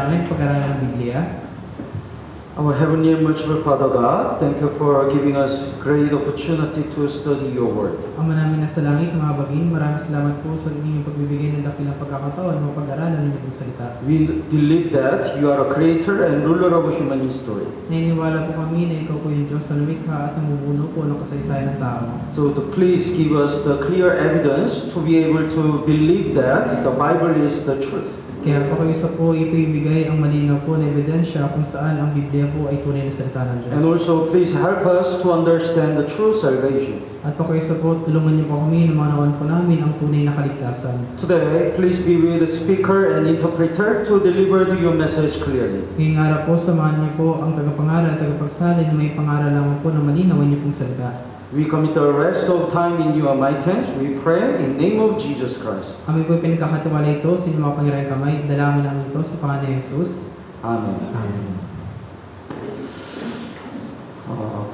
manalangin, pag-aralan ng Biblia. Our Heavenly and Merciful Father God, thank you for giving us great opportunity to study your word. Ama namin nasa langit, mga baging, maraming salamat po sa inyong pagbibigay ng dakilang pagkakataon mo pag-aralan ng inyong salita. We believe that you are a creator and ruler of human history. Naniniwala po kami na ikaw po yung Diyos na lumikha at namumuno po ng kasaysayan ng tao. So please give us the clear evidence to be able to believe that the Bible is the truth. Kaya po kayo sa po ipibigay ang malinaw po na ebidensya kung saan ang Biblia po ay tunay na salita ng Diyos. And also please help us to understand the true salvation. At po kayo sa po, tulungan niyo po kami na manawan po namin ang tunay na kaligtasan. Today, please be with the speaker and interpreter to deliver your message clearly. Ngayong araw po, samahan niyo po ang tagapangaral at tagapagsalin na may pangaral lamang po na malinawan niyo pong salita. We commit the rest of time in your mighty hands. We pray in the name of Jesus Christ. Kami po pinagkakatiwala ito sa inyong mga pangirang kamay. Dalangin namin ito sa pangalan ni Jesus. Amen. Amen.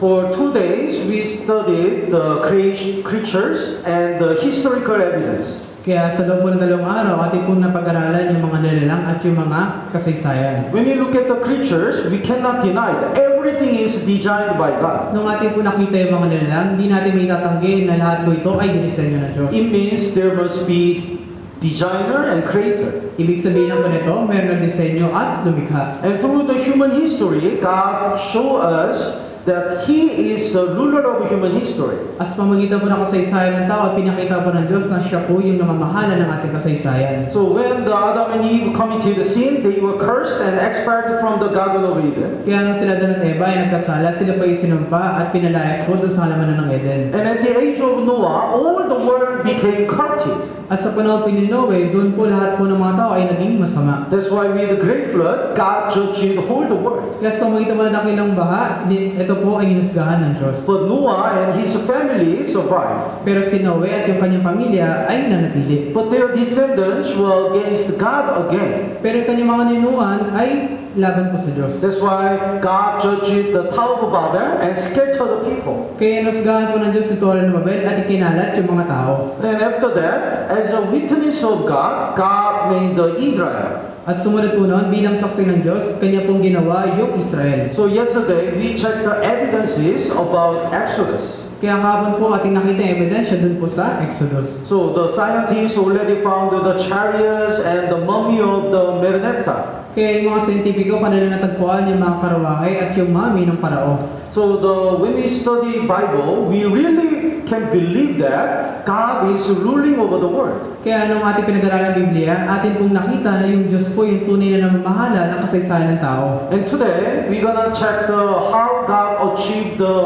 For 2 days, we studied the creatures and the historical evidence. Kaya sa loob po ng 2 araw, ating pong napag-aralan yung mga nilalang at yung mga kasaysayan. When you look at the creatures, we cannot deny that everything is designed by God. Nung ating po nakita yung mga nilalang, hindi natin may tatanggi na lahat po ito ay dinisenyo ng Diyos. It means there must be designer and creator. Ibig sabihin ng ganito, meron ng disenyo at lumikha. And through the human history, God showed us that He is the ruler of human history. As pamagitan po ng kasaysayan ng tao, at pinakita po ng Diyos na siya po yung namamahala ng ating kasaysayan. So when the Adam and Eve committed sin, they were cursed and expelled from the Garden of Eden. Kaya nung sila Dan at Eva ay nagkasala, sila po ay sinumpa at pinalayas po doon sa halamanan ng Eden. And at the age of Noah, all the world became corrupted. At sa panahon po ni Noe, doon po lahat po ng mga tao ay naging masama. That's why with the great flood, God judged the whole world. Kaya sa pamagitan po ng dakilang baha, ito po ay hinusgahan ng Diyos. But Noah and his family survived. Pero si Noe at yung kanyang pamilya ay nanatili. But their descendants were against God again. Pero yung kanyang mga ninuan ay laban po sa Diyos. That's why God judged the Tower of Babel and scattered the people. Kaya hinusgahan po ng Diyos si Torre ng Babel at ikinalat yung mga tao. And after that, as a witness of God, God made the Israel. At sumunod po noon, bilang saksi ng Diyos, kanya pong ginawa yung Israel. So yesterday, we checked the evidences about Exodus. Kaya kahapon po ating nakita yung ebidensya dun po sa Exodus. So the scientists already found the chariots and the mummy of the Mereneptah. Kaya yung mga scientifico kanila natagpuan yung mga karawahe at yung mami ng parao. So when we study Bible, we really can believe that God is ruling over the world. Kaya nung ating pinag-aralan ng Biblia, atin pong nakita na yung Diyos po yung tunay na namamahala ng kasaysayan ng tao. And today, we're gonna check how God achieved the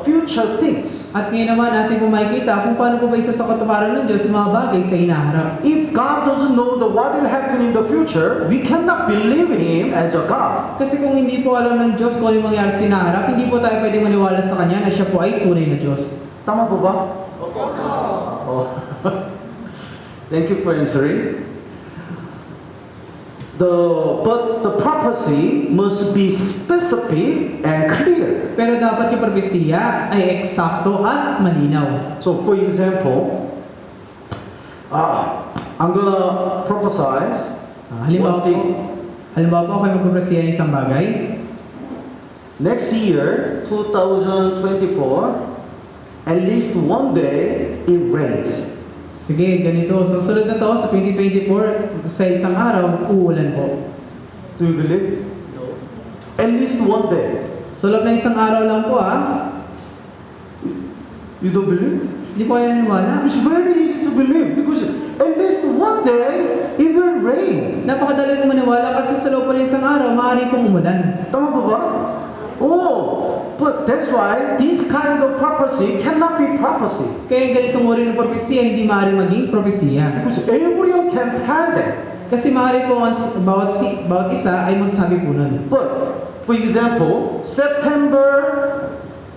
future things. At ngayon naman atin po makikita kung paano po ba isa sa katuparan ng Diyos mga bagay sa hinaharap. If God doesn't know what will happen in the future, we cannot believe Him as a God. Kasi kung hindi po alam ng Diyos kung ano yung mangyayari sa hinaharap, hindi po tayo pwede maniwala sa Kanya na siya po ay tunay na Diyos. Tama po ba? Oh. Thank you for answering. But the prophecy must be specific and clear. Pero dapat yung propesiya ay eksakto at malinaw. So, for example, I'm gonna prophesy. Halimbawa po kayo magpropesiya ng isang bagay. Next year, 2024, at least one day it rains. Sige, ganito. Sa sunod na to, sa 2024, sa isang araw, uulan po. Do you believe? No. At least one day. Sa loob na isang araw lang po You don't believe? Hindi po kayo naniwala. It's very easy to believe because at least one day it will rain. Napakadali po maniwala kasi sa loob po na isang araw, maaari pong umulan. Tama ba ba? Oh, but that's why this kind of prophecy cannot be prophecy. Kaya ganitong uri ng propesiya, hindi maaari maging propesiya. Because everyone can tell that. Kasi maaari po bawat isa ay magsabi po nun. But, for example, September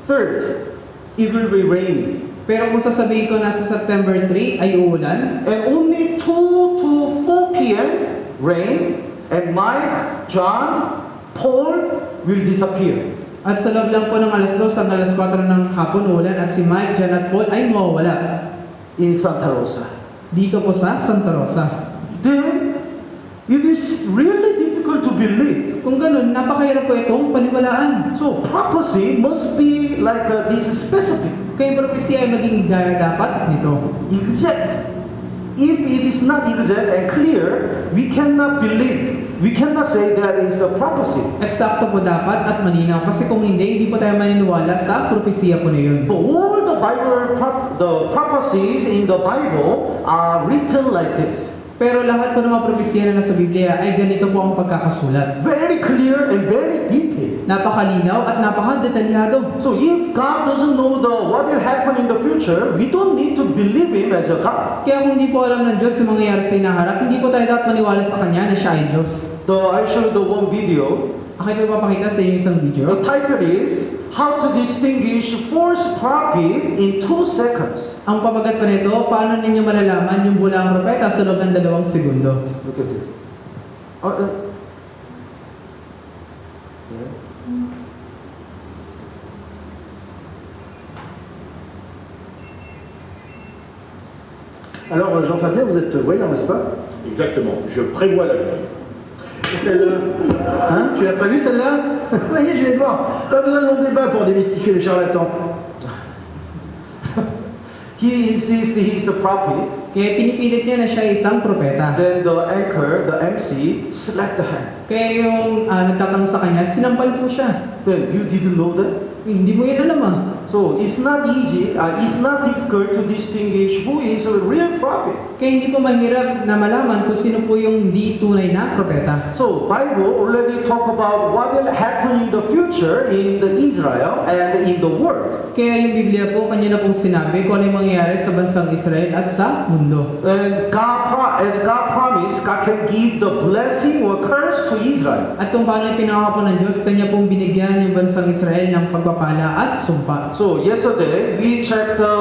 3rd, it will be raining. Pero kung sasabihin ko na sa September 3 ay uulan, And only 2 to 4 p.m. rain, and Mike, John, Paul will disappear. at sa loob lang po ng alas 2 hanggang alas 4 ng hapon uulan at si Mike, John at Paul ay mawawala In Santa Rosa. dito po sa Santa Rosa. Then, it is really difficult to believe. Kung ganun, napakahirap po itong paniwalaan. So prophecy must be like this specific, Kaya yung propesya ay maging dapat nito. exact. If it is not exact and clear, we cannot believe. We cannot say that is a prophecy. Eksakto po dapat at malinaw. Kasi kung hindi po tayo maniniwala sa propesya po na yun. But all the Bible, the prophecies in the Bible are written like this. Pero lahat po ng mga propesya na nasa Biblia ay ganito po ang pagkakasulat. Very clear and very detailed. Napakalinaw at napakadetalyado. So if God doesn't know what will happen in the future, we don't need to believe Him as a God. Kaya kung hindi po alam ng Diyos yung mangyayari sa inaharap, hindi po tayo dapat maniwala sa Kanya na siya ay Diyos. I showed the one video. Akin po papakita sa inyo isang video. The title is How to Distinguish False Prophet in 2 Seconds. Ang pamagat pa nito, paano ninyo malalaman yung bulang propeta sa loob ng 2 segundo? Look at this. Yeah. Alors, Jean-Fabien, vous êtes voyant, n'est-ce pas? Exactement, je prévois l'avenir. Hein? Tu l'as pas vu celle-là? Vous voyez, je vais voir. Pas besoin de long débat pour démystifier les charlatans. He insists he is a prophet. Kaya pinipilit niya na siya ay isang propeta. Then the anchor, the MC, slapped the hand. Kaya yung nagtatanong sa kanya, sinampal po siya. Then you didn't know that? Hindi mo yan alam ah. So it's not easy, it's not difficult to distinguish who is a real prophet. Kaya hindi po mahirap na malaman kung sino po yung di tunay na propeta. So Bible already talk about what will happen in the future in the Israel and in the world. Kaya yung Biblia po, kanya na pong sinabi kung ano yung mangyayari sa bansang Israel at sa mundo. And as God promised, God can give the blessing or curse to Israel. At kung paano yung pinangako ng Diyos, kanya pong binigyan yung bansang Israel ng pagpapala at sumpa. So yesterday we checked the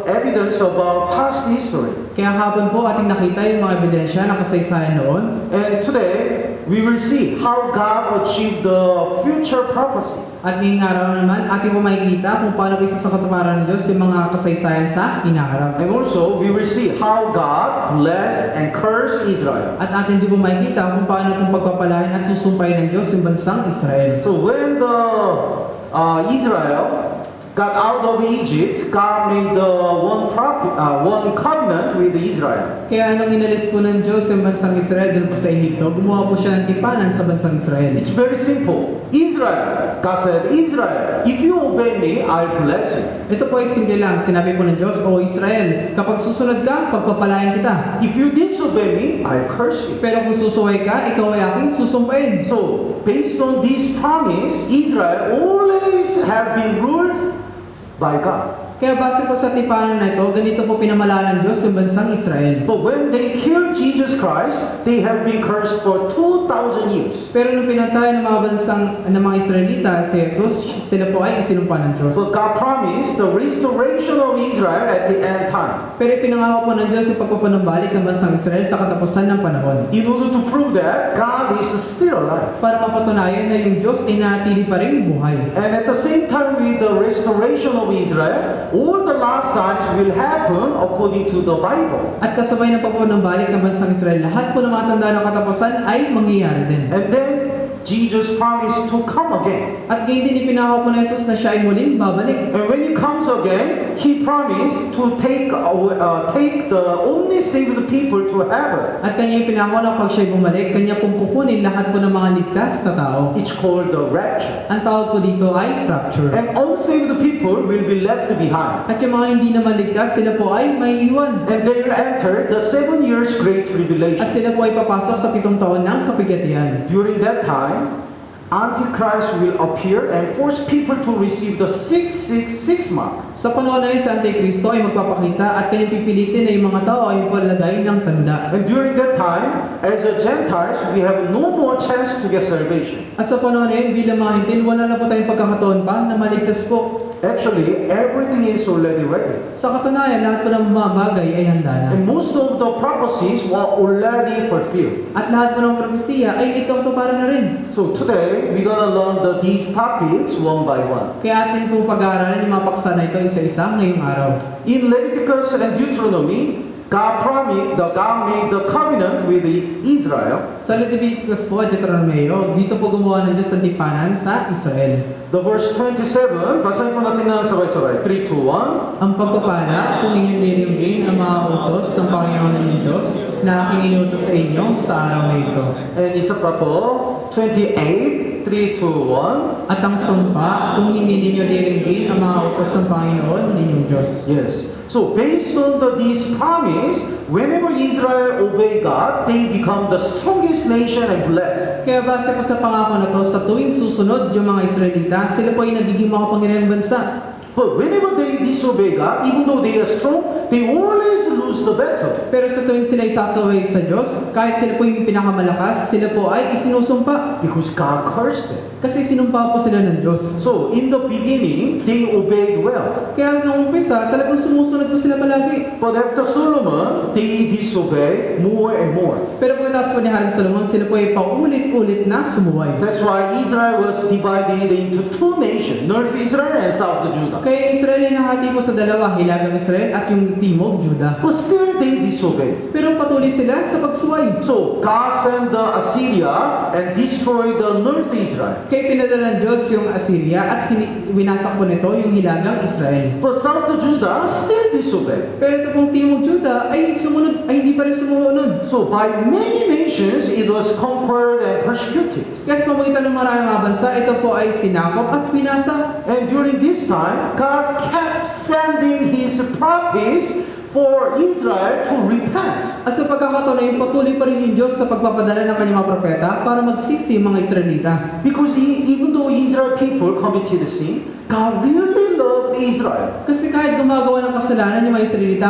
evidence about past history. Kaya kahapon po ating nakita yung mga ebidensya na kasaysayan noon. And today we will see how God achieved the future prophecy. At ngayong araw naman, ating po makikita kung paano isa sa katuparan ng Diyos yung mga kasaysayan sa hinaharap. And also we will see how God blessed and cursed Israel. At atin din po makikita kung paano kung pagpapalain at susumpayin ng Diyos yung bansang Israel. So when the Israel got out of Egypt, God made the one covenant with Israel. Kaya anong inalis po ng Diyos yung bansang Israel doon po sa Ehipto, gumawa po siya ng tipanan sa bansang Israel. It's very simple. Israel, God said, Israel, if you obey me, I'll bless you. Ito po ay simple lang. Sinabi po ng Diyos, O Israel, kapag susunod ka, pagpapalain kita. If you disobey me, I'll curse you. Pero kung susuway ka, ikaw ay aking susumpain. So, based on this promise, Israel always have been ruled by God. Kaya base po sa tipanan na ito, ganito po pinamalaan ng Diyos yung bansang Israel. But when they killed Jesus Christ, they have been cursed for 2,000 years. Pero nung pinatay ng mga Israelita si Jesus, sila po ay isinumpa ng Diyos. But God promised the restoration of Israel at the end time. Pero ipinangako po ng Diyos yung pagpapanumbalik ng bansang Israel sa katapusan ng panahon. In order to prove that, God is still alive. Para mapatunayan na yung Diyos ay nanatili pa rin buhay. And at the same time with the restoration of Israel, all the last signs will happen according to the Bible. At kasabay ng pagpapanumbalik ng bansang Israel, lahat po ng mga tanda ng katapusan ay mangyayari din. And then Jesus promised to come again. At gayon din ipinangako po ng Jesus na siya ay muling babalik. And when He comes again, He promised to take the only saved people to heaven. At kanya ipinangako na pag siya'y bumalik, kanya pong kukunin lahat po ng mga ligtas na tao. It's called the rapture. Ang tawag po dito ay rapture. And unsaved people will be left behind. At yung mga hindi naman ligtas, sila po ay maiiwan. And they will enter the 7 years great At tribulation. sila po ay papasok sa 7 taon ng kapigatian. During that time, Antichrist will appear and force people to receive the 666 mark. Sa panahon na yun, si Antikristo ay magpapakita at kanyang pipilitin na yung mga tao ay palagay ng tanda. And during that time, as a Gentiles, we have no more chance to get salvation. At sa panahon na yun, bilang mga hintil, wala na po tayong pagkakataon pa na maligtas po. Actually, everything is already ready. Sa katunayan, lahat po ng mga bagay ay handa na. And most of the prophecies were already fulfilled. At lahat po ng propesiya ay isang tuparan na rin. So today, we're gonna learn these topics one by one. Kaya atin pong pag-aaralan yung mga paksa na ito isa-isa ngayong araw. In Leviticus and Deuteronomy, God made the covenant with Israel. Sa Leviticus po at Deuteronomio, dito po gumawa ng Diyos ng tipanan sa Israel. The verse 27, basahin po natin ng sabay-sabay. 3, 2, 1. Ang pagpapala kung inyong diringgin ang mga utos ng Panginoon ng Diyos na aking inutos sa inyo sa araw na ito. And isa pa po, 28, 3, 2, 1. At ang sumpa kung hindi ninyo diringgin ang mga utos ng Panginoon ninyong Diyos. Yes. So based on this promise, whenever Israel obey God, they become the strongest nation and blessed. Kaya base po sa pangako na to, sa tuwing susunod yung mga Israelita, sila po ay nagiging makapangyarihang bansa. But whenever they disobey God, even though they are strong, they always lose the battle. Pero sa tuwing sila isasaway sa Diyos, kahit sila po yung pinakamalakas, sila po ay isinusumpa. Because God cursed them. Kasi sinumpa po sila ng Diyos. So in the beginning, they obeyed well. Kaya nung umpisa, talagang sumusunod po sila palagi. But after Solomon, they disobeyed more and more. Pero pagkatapos po ni Haring Solomon, sila po ay paulit-ulit na sumuway. That's why Israel was divided into two nations, North Israel and South Judah. Kaya Israel ay nahati po sa dalawa, Hilagang Israel at yung Timog, Judah. But still they disobeyed. Pero patuloy sila sa pagsuway. So God sent the Assyria and destroyed the North Israel. Kaya pinadala ng Diyos yung Assyria at winasak po nito yung Hilagang Israel. But South Judah still disobeyed. Pero ito pong Timog Judah ay hindi pa rin sumunod. So by many nations it was conquered and persecuted. Kaya sa pamagitan ng maraming mga bansa, ito po ay sinakop at pinasa. And during this time, God kept sending His prophets for Israel to repent. At sa pagkakataon na yun, patuloy pa rin yung Diyos sa pagpapadala ng kanyang mga propeta para magsisi yung mga Israelita. Because even though Israel people committed sin, God really loved Israel. Kasi kahit gumagawa ng kasalanan yung mga Israelita,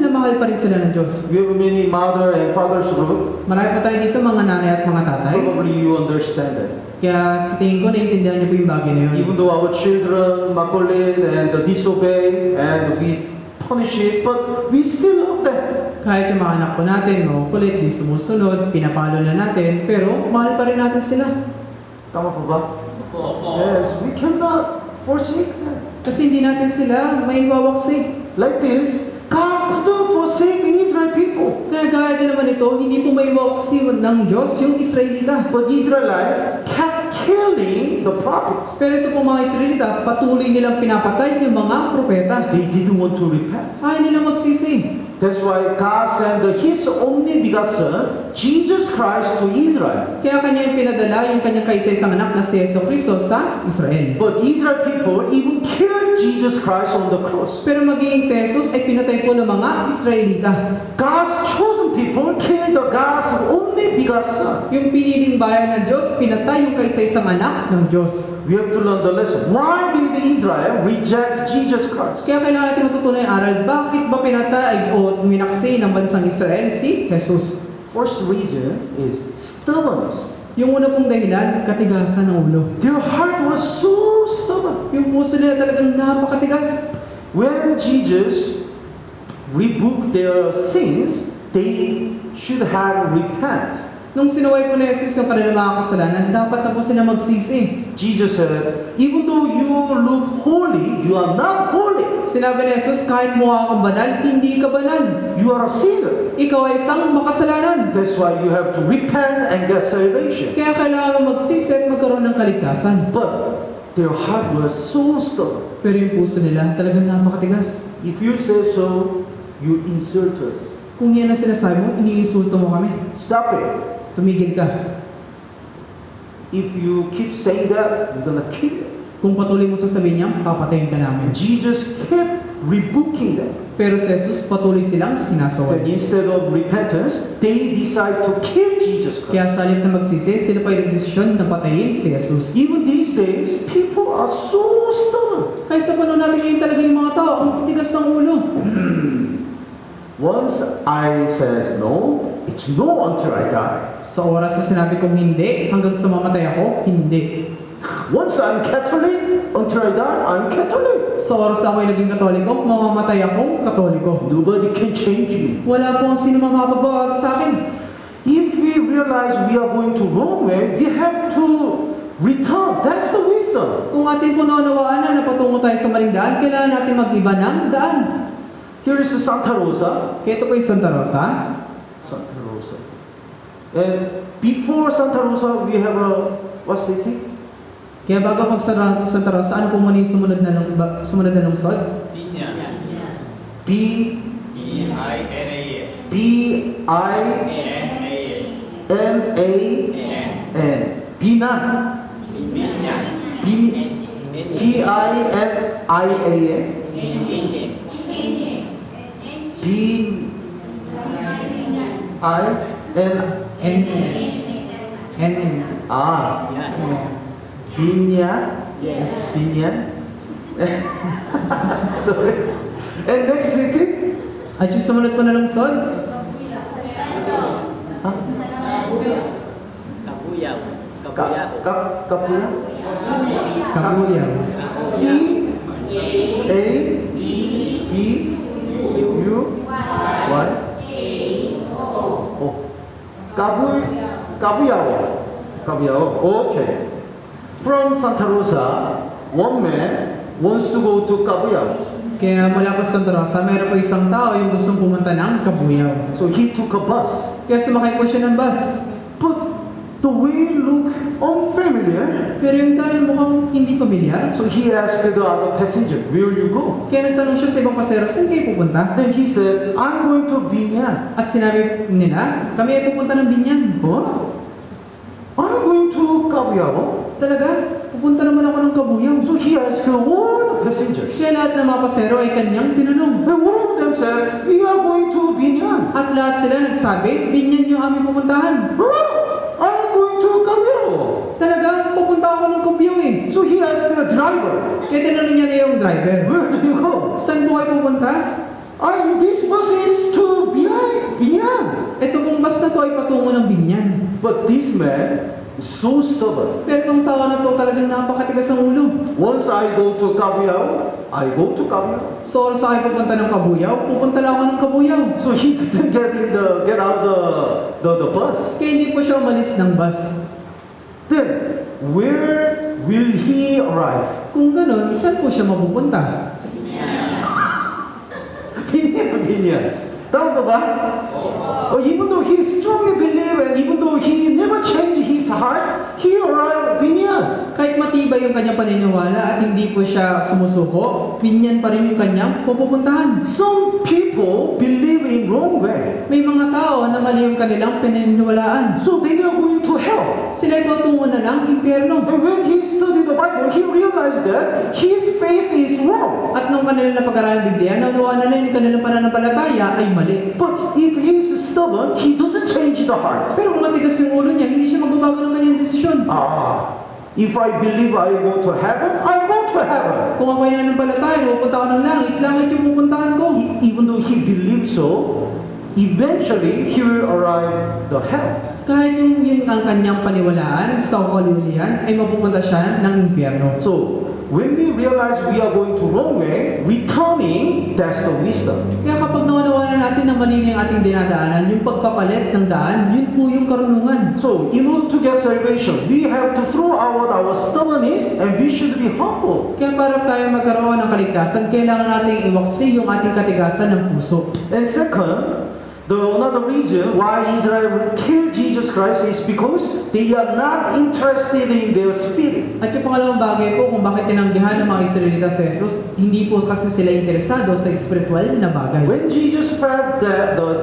mahal pa rin sila ng Diyos. We have many mother and fathers group. Marami pa tayo dito mga nanay at mga tatay. Probably you understand that. Kaya sa tingin ko, naiintindihan niyo po yung bagay na yun. Even though our children makulit and disobey and we punish it, but we still love them. Kahit yung mga anak po natin, kulit, di sumusunod, pinapalo na natin, pero mahal pa rin natin sila. Tama po ba? Yes, we cannot forsake them. Kasi hindi natin sila may wawaksik. Like this, God couldn't forsake the Israel people. Kaya gaya din naman ito, hindi po may wawaksik ng Diyos yung Israelita. But Israelites kept killing the prophets. Pero ito pong mga Israelita, patuloy nilang pinapatay yung mga propeta. They didn't want to repent. Ayaw nilang magsisi. That's why God sent His only begotten Son, Jesus Christ, to Israel. Kaya kanya yung pinadala yung kanyang kaisa-isang anak na si Yeso Cristo sa Israel. But Israel people even killed Jesus Christ on the cross. Pero magiging si Jesus ay pinatay po ng mga Israelita. God's chosen people killed God's only begotten Son. Yung piniling bayan ng Diyos, pinatay yung kaisa-isang anak ng Diyos. We have to learn the lesson. Why did Israel reject Jesus Christ? Kaya kailangan natin matutunan yung aral, bakit ba pinatay o minaksi ng bansang Israel si Jesus? First reason is stubbornness. Yung una pong dahilan, katigasan ng ulo. Their heart was so stubborn. Yung puso nila talagang napakatigas. When Jesus rebuked their sins, they should have repent. Nung sinuway po ni Jesus yung kanilang mga kasalanan, dapat na po sila magsisi. Jesus said, even though you look holy, you are not holy. Sinabi ni Jesus, kahit mukha kang banal, hindi ka banal. You are a sinner. Ikaw ay isang makasalanan. That's why you have to repent and get salvation. Kaya kailangan mo magsisi at magkaroon ng kaligtasan. But their heart was so stubborn. Pero yung puso nila talagang napakatigas. If you say so, you insult us. Kung yan ang sinasabi mo, iniinsulto mo kami. Stop it. Tumigil ka. If you keep saying that, we're gonna kill you. Kung patuloy mo sasabihin niya, papatayin ka namin. Jesus kept rebuking them. Pero si Jesus patuloy silang But sinasaway. instead of repentance, they decide to kill Jesus Christ. Kaya sa halip na magsisi, sila pa yung desisyon na patayin si Jesus. Even these days, people are so stubborn. Kahit sa panahon natin ngayon talaga yung mga tao, ang tigas ng ulo. Once I says no, it's no until I die. Sa oras na sinabi kong hindi, hanggang sa mamatay ako, hindi. Once I'm Catholic, until I die, I'm Catholic. Sa oras na ako'y naging katoliko, mamamatay akong katoliko. Nobody can change me. Wala po ang sino makapagbabago sa akin. If we realize we are going to wrong way, we have to return. That's the wisdom. Kung atin po naunawaan na napatungo tayo sa maling daan, kailangan natin mag-iba ng daan. Here is Santa Rosa. Kaya ito po yung Santa Rosa. Santa Rosa. And before Santa Rosa, we have a what city? Kaya bago Santa Rosa, ano po muna yung sumunod na lungsod? B B-I-N-A-N. Binan. B-I-N-I-A-N. N. Binyan. Yes. Binyan. Sorry. And next city? At yung sumunod po na lungsod? Huh? Kabuyaw. Kapuya? Kabuyaw. C A B U Y Oh. Kabuyao. Okay. From Santa Rosa, one man wants to go to Kabuyao. Kaya mula po sa Santa Rosa, meron po isang tao yung gustong pumunta ng Kabuyaw. So he took a bus. Kaya sumakay po siya ng bus. But the way look unfamiliar. Pero yung dahil mukhang hindi pamilyar, So he asked the other passenger, where you go? kaya nagtanong siya sa ibang pasero, saan kayo pupunta? Then he said, I'm going to Binyan. At sinabi nila, kami ay pupunta ng Binyan. What? I'm going to Kabuyao. Talaga? Pupunta naman ako ng Kabuyaw. So he asked all the passengers. Kaya lahat ng mga pasero ay kanyang tinanong. And one of them said, we are going to Binyan. At lahat sila nagsabi, Binyan yung aming pupuntahan. Huh? I'm going to Kabuyao. Talaga? Pupunta ako ng Kabuyaw eh. So he asked the driver, Kaya tinanong niya na yung driver, where do you go? saan po kayo pupunta? This bus is to Binyan. Ito pong bus na to ay patungo ng Binyan. But this man is so stubborn. Pero itong tao na to talagang napakatigas ang ulo. Once I go to Kabuyao, I go to Kabuyao. So oras ako pupunta ng Kabuyaw, pupunta lang ako ng Kabuyaw. So he didn't get out the bus. Kaya hindi po siya umalis ng bus. Then, where will he arrive? Kung ganun, saan po siya mapupunta? Binyan. Tama ba? Even though he strongly believed and even though he never changed his heart, he arrived Binyan. Kahit matibay yung kanyang paniniwala at hindi po siya sumusuko, Binyan pa rin yung kanyang pupuntahan. Some people believe in wrong way. May mga tao na mali yung kanilang pinaniniwalaan. So they are going to hell. Sila ay patungo na ng impyerno. And when he studied the Bible, he realized that his faith is wrong. At nung kanilang napag-aralan ng Biblia, naunawaan na yung kanilang pananampalataya ay mali. But if he is stubborn, he doesn't change the heart. Pero kung matigas yung ulo niya, hindi siya magbabago ng kanyang desisyon. If I believe I go to heaven, I go to heaven. Kung ako'y nananampalataya, pupunta ako ng langit, langit yung pupuntahan ko. Even though he believes so, eventually he will arrive the hell. Kahit yung yun ang kanyang paniwalaan sa kalulian, ay mapupunta siya ng impyerno. So, when we realize we are going to wrong way, returning, that's the wisdom. Kaya kapag nawanawanan natin na mali na yung ating dinadaanan, yung pagpapalit ng daan, yun po yung karunungan. So, in order to get salvation, we have to throw out our stubbornness and we should be humble. Kaya para tayo magkaroon ng kaligtasan, kailangan nating iwaksi yung ating katigasan ng puso. And second, another reason why Israel killed Jesus Christ is because they are not interested in their spirit. At yung pangalawang bagay po kung bakit tinanggihan ng mga Israelita si Jesus, hindi po kasi sila interesado sa spiritual na bagay. When Jesus fed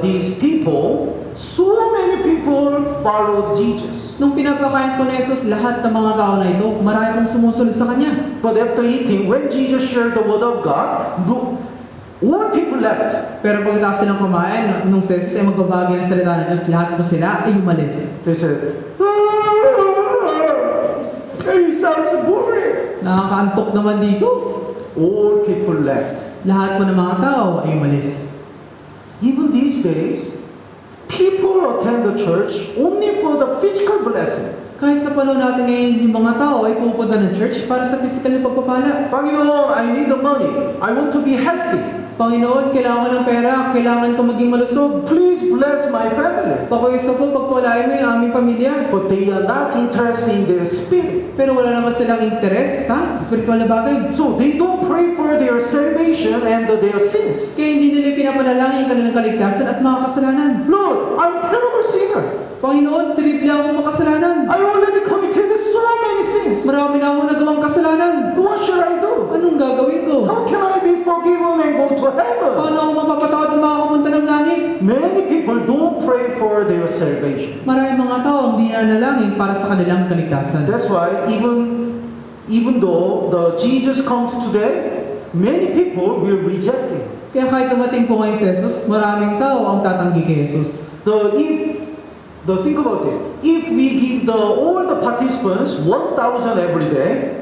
these people, so many people followed Jesus. Nung pinapakain po ni Jesus lahat ng mga tao na ito, marami pong sumusunod sa kanya. But after eating, when Jesus shared the word of God, all people left. Pero pagkatapos silang kumain, nung si Jesus ay magbabagi ng salita ng Diyos, lahat po sila ay umalis. They said, "Hey, sounds boring." Nakakaantok naman dito. All people left. Lahat po ng mga tao ay umalis. Even these days, people attend the church only for the physical blessing. Kahit sa panahon natin ngayon, yung mga tao ay pupunta ng church para sa physical na pagpapala. Panginoon, I need the money. I want to be healthy. Panginoon, kailangan ko ng pera, kailangan ko maging malusog. Please bless my family. Pakuisa po, pagpalain mo yung aming pamilya. But they are not interested in their spirit. Pero wala naman silang interes sa spiritual na bagay. So they don't pray for their salvation and their sins. Kaya hindi nila pinapanalangin ang kanilang kaligtasan at mga kasalanan. Lord, I'm a terrible sinner. Panginoon, triple akong makasalanan. I already committed so many sins. Marami na akong nagawang kasalanan. What should I do? Anong gagawin ko? How can I be forgiven and go to heaven? Paano ako mapapatawad ng mga kapunta ng langit? Many people don't pray for their salvation. Maraming mga tao hindi nanalangin para sa kanilang kaligtasan. That's why even though the Jesus comes today, many people will reject him. Kaya kahit dumating po ngayon si Jesus, maraming tao ang tatanggi kay Jesus. Think about it. If we give all the participants 1,000 every day,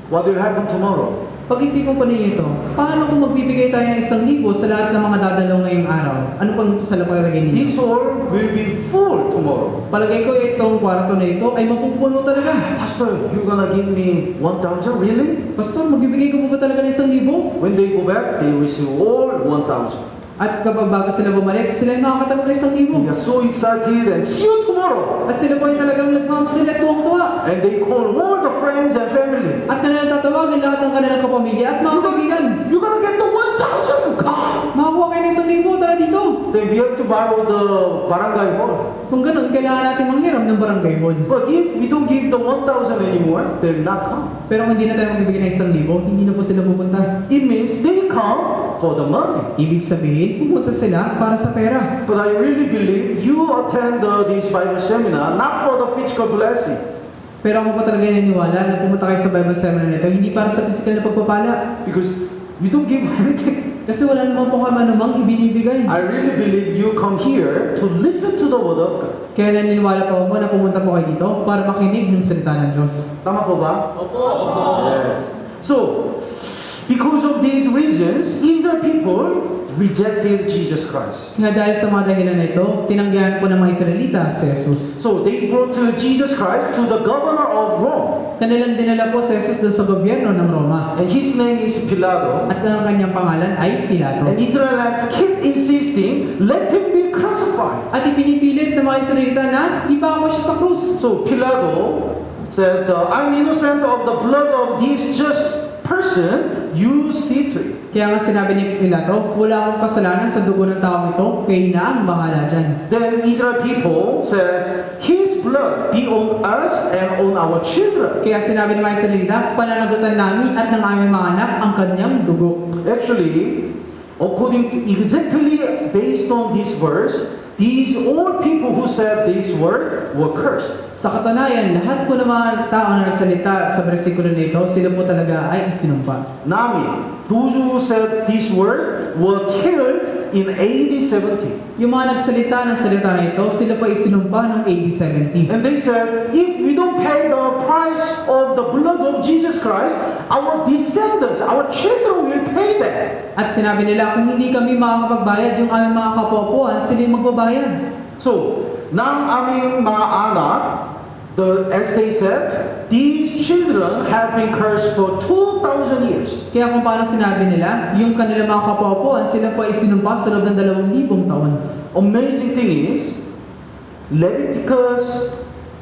what will happen tomorrow? Pag-isipan po ninyo ito, paano kung magbibigay tayo ng 1,000 sa lahat ng mga dadalaw ngayong araw? Ano pang sa lapalagay ninyo? This hall will be full tomorrow. Palagay ko itong kwarto na ito ay mapupuno talaga. Pastor, you gonna give me 1,000? Really? Pastor, magbibigay ko po ba talaga ng 1,000? When they go back, they receive all 1,000. At kapag bago sila bumalik, sila ay makakatanggap ng 1,000. They are so excited and see you tomorrow. At sila po ay talagang nagmamadali at tuwang-tuwa. And they call all the friends and family. At kanilang tatawagin lahat ng kanilang kapamilya at mga kaibigan. You're gonna get the 1,000. Come. Makakuha kayo ng 1,000, tara dito. Then we have to borrow the barangay hall. Kung ganun, kailangan natin manghiram ng barangay hall. But if we don't give the 1,000 anymore, they'll not come. Pero kung hindi na tayo magbibigay ng 1,000, hindi na po sila pupunta. It means they come for the money. Ibig sabihin, pupunta sila para sa pera. But I really believe you attend this Bible seminar not for the physical blessing. Pero ako pa talaga naniniwala na pumunta kayo sa Bible seminar nito, hindi para sa physical na pagpapala. Because we don't give anything. Kasi wala naman po kami namang ibinibigay. I really believe you come here to listen to the word of God. Kaya naniniwala po ako na pumunta po kayo dito para makinig ng salita ng Diyos. Tama po ba? Opo. Yes. So, because of these reasons, Israel people rejected Jesus Christ. Kaya dahil sa mga dahilan na ito, tinanggihan po ng mga Israelita si Jesus. So they brought Jesus Christ to the governor of Rome. Kanilang dinala po si Jesus doon sa gobyerno ng Roma. And his name is Pilato. At ang kanyang pangalan ay Pilato. And Israelites kept insisting, let him be crucified. At ipinipilit ng mga Israelita na ipawa siya sa krus. So Pilato said, I'm innocent of the blood of this just person, you see to it. Kaya nga sinabi ni Pilato, wala akong kasalanan sa dugo ng taong ito, kayo na ang bahala dyan. Then Israel people says, his blood be on us and on our children. Kaya sinabi ni mga Israelita, pananagutan namin at ng aming mga anak ang kanyang dugo. Actually, exactly based on this verse, these all people who said this word were cursed. Sa katunayan, lahat po ng mga tao na nagsalita sa bersikulo nito, sila po talaga ay isinumpa. Nami, those who said this word were killed in AD 70. Yung mga nagsalita ng salita na ito, sila po isinumpa ng AD 70. And they said, if we don't pay the price of the blood of Jesus Christ, our descendants, our children will pay that. At sinabi nila, kung hindi kami makakapagbayad, yung aming mga kapopuan, sila yung magbabayad. So, ng aming mga anak, as they said, these children have been cursed for 2,000 years. Kaya kung paano sinabi nila, yung kanilang mga kapopuan, sila po ay sinumpa sa loob ng 2,000 taon. Amazing thing is, Leviticus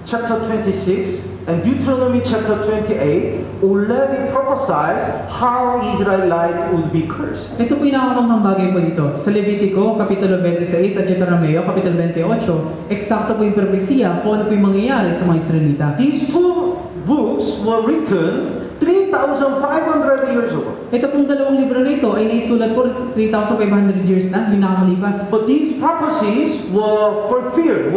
chapter 26 and Deuteronomy chapter 28 already prophesied how Israelite would be cursed. Ito po yung nakakamang bagay po dito. Sa Levitico, Kapitulo 26 at Deuteronomio, Kapitulo 28, eksakto po yung propesiya kung ano po yung mangyayari sa mga Israelita. These two books were written 3,500 years ago. Ito pong dalawang libro na ito ay naisulat po 3,500 years na yung nakakalipas. But these prophecies were fulfilled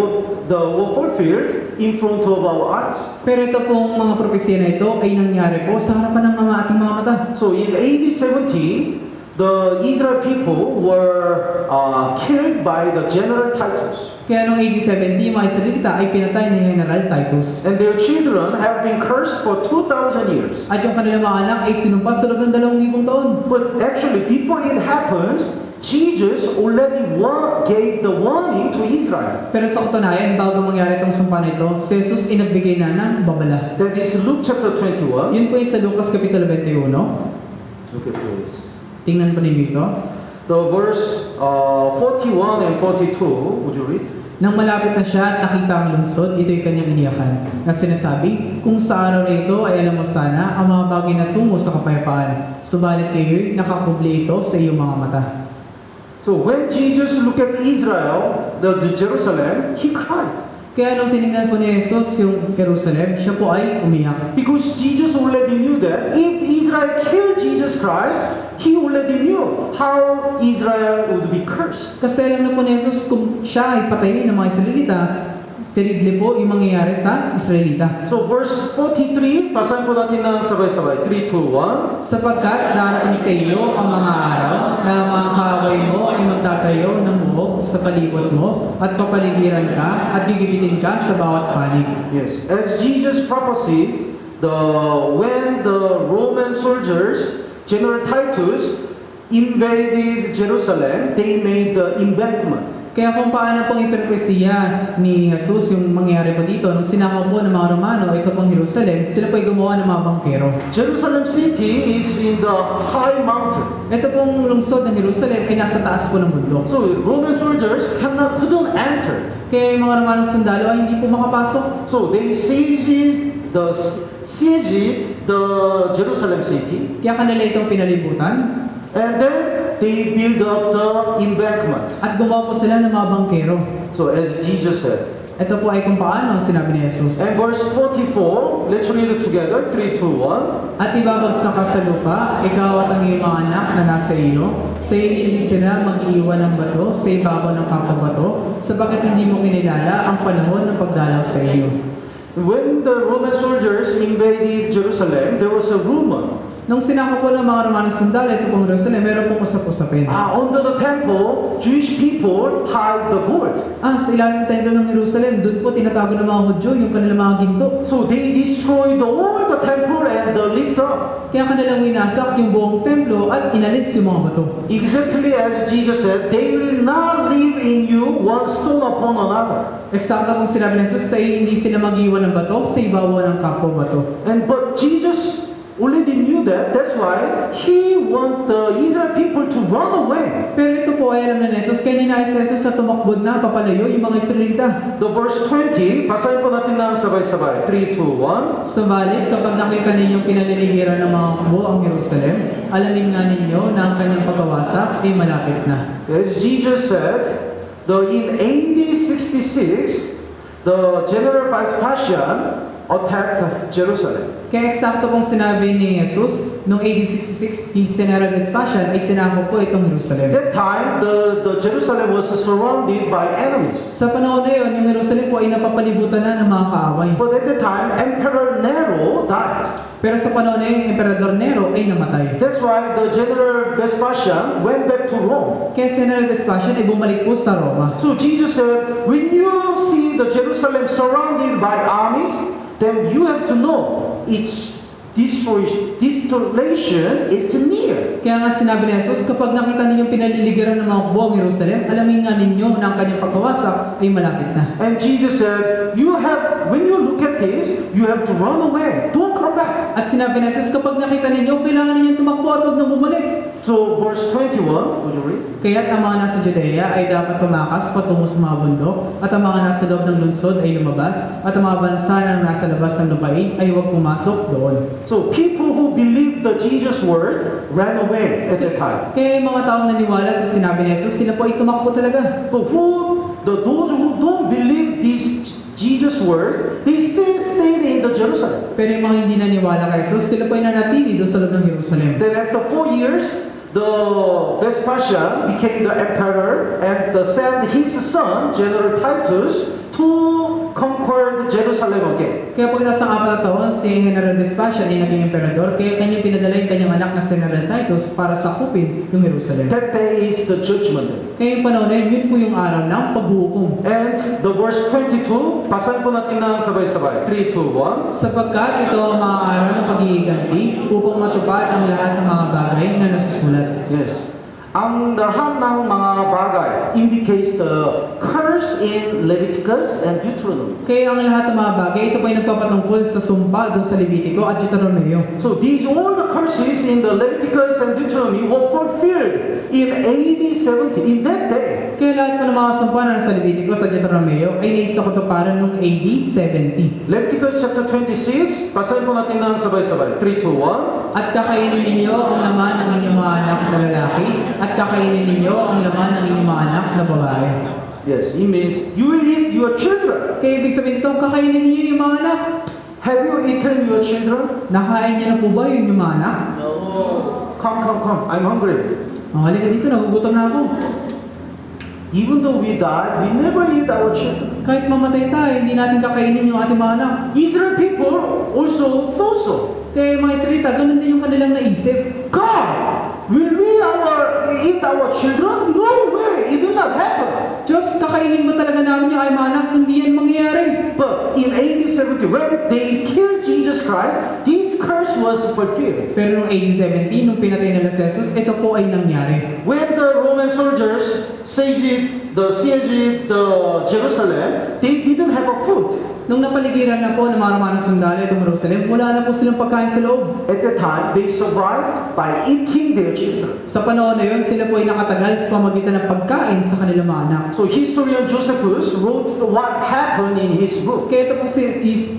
in front of our eyes. Pero ito pong mga propesiya na ito ay nangyari po sa harapan ng mga ating mga mata. So in AD 70, the Israel people were killed by the General Titus. Kaya noong AD 70, mga Israelita ay pinatay ni General Titus. And their children have been cursed for 2,000 years. At yung kanilang mga anak ay sinumpa sa loob ng 2,000 taon. But actually, before it happens, Jesus already gave the warning to Israel. Pero sa katunayan, bago mangyari itong sumpa na ito, si Jesus ay nagbigay na ng babala. That is Luke chapter 21. Yun po yung sa Lucas Kapitulo 21. Look at this. Tingnan po ninyo ito. The verse 41 and 42, would you read? Nang malapit na siya at nakita ang lungsod, ito'y kanyang iniyakan, na sinasabi, kung sa araw na ito ay alam mo sana ang mga bagay na tungo sa kapayapaan, subalit kayo'y nakakubli ito sa iyong mga mata. So when Jesus looked at Israel, the Jerusalem, he cried. Kaya nung tinignan po ni Jesus yung Jerusalem, siya po ay umiyak. Because Jesus already knew that if Israel killed Jesus Christ, he already knew how Israel would be cursed. Kasi alam na po ni Jesus kung siya ay patayin ng mga Israelita, terrible po yung mangyayari sa Israelita. So verse 43, basahin po natin ng sabay-sabay. 3, 2, 1. Sapagkat darating sa iyo ang mga araw na ang mga kaaway mo ay magtatayo ng buhok sa palibot mo at papaligiran ka at gigibitin ka sa bawat panig. Yes. As Jesus prophesied, when the Roman soldiers, General Titus, invaded Jerusalem, they made the embankment. Kaya kung paano pong iperpresiya ni Jesus yung mangyayari po dito, nung sinakaw po ng mga Romano, ito pong Jerusalem, sila po ay gumawa ng mga bangkero. Jerusalem city is in the high mountain. Ito pong lungsod ng Jerusalem ay nasa taas po ng bundok. So Roman soldiers couldn't enter. Kaya yung mga Romanong sundalo ay hindi po makapasok. So they sieged the Jerusalem city, Kaya kanila itong pinalibutan and then they built up the embankment. at gumawa po sila ng mga bangkero. So as Jesus said. Ito po ay kung paano sinabi ni Jesus. And verse 44, let's read it together. 3, 2, 1. At ibabagsak ka sa lupa, ikaw at ang iyong mga anak na nasa iyo. Sa iyo hindi sila mag-iiwan ng bato sa ibabaw ng kapag-bato, sapagkat hindi mo kinilala ang panahon ng pagdalaw sa iyo. When the Roman soldiers invaded Jerusalem, there was a rumor. Nung sinako po ng mga Romanong sundalo, ito pong Jerusalem, meron pong usap-usapin. Under the temple, Jewish people hide the gold. Sa ilalim ng templo ng Jerusalem, doon po tinatago ng mga Hudyo yung kanilang mga ginto. So they destroyed all the temple and lift up. Kaya kanilang winasak yung buong templo at inalis yung mga bato. Exactly as Jesus said, they will not leave in you one stone upon another. Eksakto pong sinabi ng Jesus, sa iyo hindi sila mag-iwan ng bato sa ibabaw ng kapwa-bato. But Jesus already knew that. That's why he want the Israel people to run away. Pero ito po ay alam na ni Jesus, kaya ninais si Jesus na tumakbod na papalayo yung mga Israelita. The verse 20, basahin po natin ng sabay-sabay. 3, 2, 1. Subalit, kapag nakita ninyong pinaliligiran ng mga kubo ang Jerusalem, alamin nga ninyo na ang kanyang pagkawasak ay malapit na. As Jesus said, in AD 66, the General Vespasian attacked Jerusalem. Kaya eksakto pong sinabi ni Jesus, noong AD 66, si General Vespasian ay sinakop po itong At Jerusalem. that time, the Jerusalem was surrounded by enemies. Sa panahon na yun, yung Jerusalem po ay napapalibutan na ng mga kaaway. But at that time, Emperor Nero died. Pero sa panahon na yun, yung Emperador Nero ay namatay. That's why the General Vespasian went back to Rome. Kaya si General Vespasian ay bumalik po sa Roma. So Jesus said, when you see the Jerusalem surrounded by armies, then you have to know its desolation is near. Kaya nga sinabi ni Jesus, kapag nakita ninyong pinaliligiran ng mga buong Jerusalem, alamin nga ninyo na ang kanyang pagkawasak ay malapit na. And Jesus said, when you look at this, you have to run away. Don't come back. At sinabi ni Jesus, kapag nakita ninyo, kailangan ninyong tumakbo at huwag na bumalik. So verse 21, would you read? Kaya't ang mga nasa Judea ay dapat tumakas patungo sa mga bundok, at ang mga nasa loob ng lungsod ay lumabas, at ang mga bansa na nasa labas ng lupain ay huwag pumasok doon. So people who believed the Jesus word ran away at that time. Kaya yung mga taong naniwala sa sinabi ni Jesus, sila po ay tumakbo talaga. But those who don't believe this Jesus word, they still stayed in the Jerusalem. Pero yung mga hindi naniwala kay Jesus, sila po ay nanatili doon sa loob ng Jerusalem. Then after 4 years, the Vespasian became the emperor and sent his son, General Titus, to conquer Jerusalem again. Kaya pagkatapos ng 4 na taon, si General Vespasian ay naging emperador, kaya kanyang pinadala yung kanyang anak na General Titus para sakupin yung Jerusalem. That day is the judgment day. Kaya yung panahon na yun po yung araw ng paghuhukom. And the verse 22, basahin po natin ng sabay-sabay. 3, 2, 1. Sapagkat ito ang mga araw ng paghihiganti upang matupad ang lahat ng mga bagay na nasusulat. Yes. Ang lahat ng mga bagay indicates the curse in Leviticus and Deuteronomy. Kaya ang lahat ng mga bagay, ito po ay nagpapatungkol sa sumpa doon sa Levitico at Deuteronomio. So these all the curses in the Leviticus and Deuteronomy were fulfilled in AD 70 in that day. Kaya lahat po ng mga sumpa na nasa Levitico sa Deuteronomio ay naisa katuparan noong AD 70. Leviticus chapter 26, basahin po natin ng sabay-sabay. 3, 2, 1. At kakainin ninyo ang laman ng inyong mga anak na lalaki, at kakainin ninyo ang laman ng inyong mga anak na babae. Yes, it means you will eat your children. Kaya ibig sabihin ito, kakainin ninyo yung mga anak. Have you eaten your children? Nakain niyo na po ba yung mga anak? Come. I'm hungry. Oh, halika dito, nagugutom na ako. Even though we die, we never eat our children. Kahit mamatay tayo, hindi natin kakainin yung ating mga anak. Israel people also thought so. Kaya yung mga Israelita, ganun din yung kanilang naisip. God, will we eat our children? No way, it will not happen. Diyos, kakainin mo talaga namin yung mga anak, hindi yan mangyayari. But in AD 70, when they killed Jesus Christ, this curse was fulfilled. Pero noong AD 70, nung pinatay nila si Jesus, ito po ay nangyari. When the Roman soldiers sieged the Jerusalem, they didn't have a food. Nung napaligiran na po ng mga Romanong sundalo itong Jerusalem, wala na po silang pagkain sa loob. At that time, they survived by eating their children. Sa panahon na yun, sila po ay nakatagal sa pamagitan ng pagkain sa kanilang mga anak. So historian Josephus wrote what happened in his book. Kaya ito po si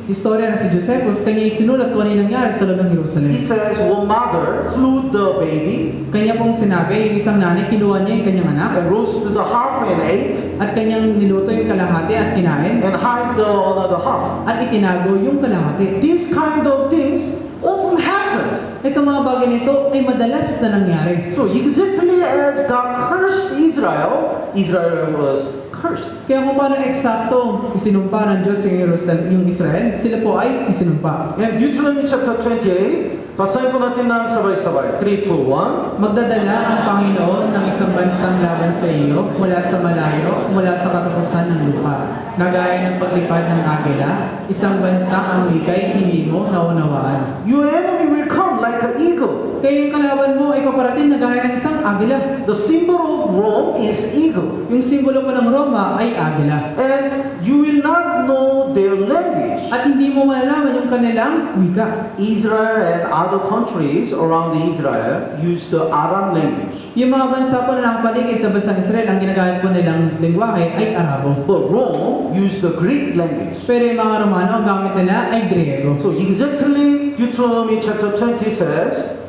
historia na si Josephus, kanya isinulat kung ano yung nangyari sa loob ng Jerusalem. He says one mother slew the baby Kanya pong sinabi, yung isang nanay, kinuha niya yung kanyang anak, and roasted the half and ate at kanyang niluto yung kalahati at kinain, and hide the another half. at itinago yung kalahati. These kind of things often happen. Itong mga bagay nito ay madalas na nangyari. So exactly as God cursed Israel, Israel was cursed. Kaya kung paano eksakto isinumpa ng Diyos yung Israel, sila po ay isinumpa. And Deuteronomy chapter 28, basahin po natin ng sabay-sabay. 3, 2, 1. Magdadala ang Panginoon ng isang bansang laban sa iyo mula sa malayo, mula sa katapusan ng lupa. Nagaya ng paglipad ng agila, isang bansa ang ikay hindi mo naunawaan. Your enemy will come like an eagle. Kaya yung kalaban mo ay paparating na gaya ng isang agila. The symbol of Rome is eagle. Yung simbolo po ng Roma ay agila. And you will not know their language. At hindi mo malalaman yung kanilang wika. Israel and other countries around Israel use the Aram language. Yung mga bansa po na nakapaligid sa bansang Israel, ang ginagamit po nilang lengguwahe ay Arabo. But Rome used the Greek language. Pero yung mga Romano, ang gamit nila ay Griego. So exactly Deuteronomy chapter 20 says,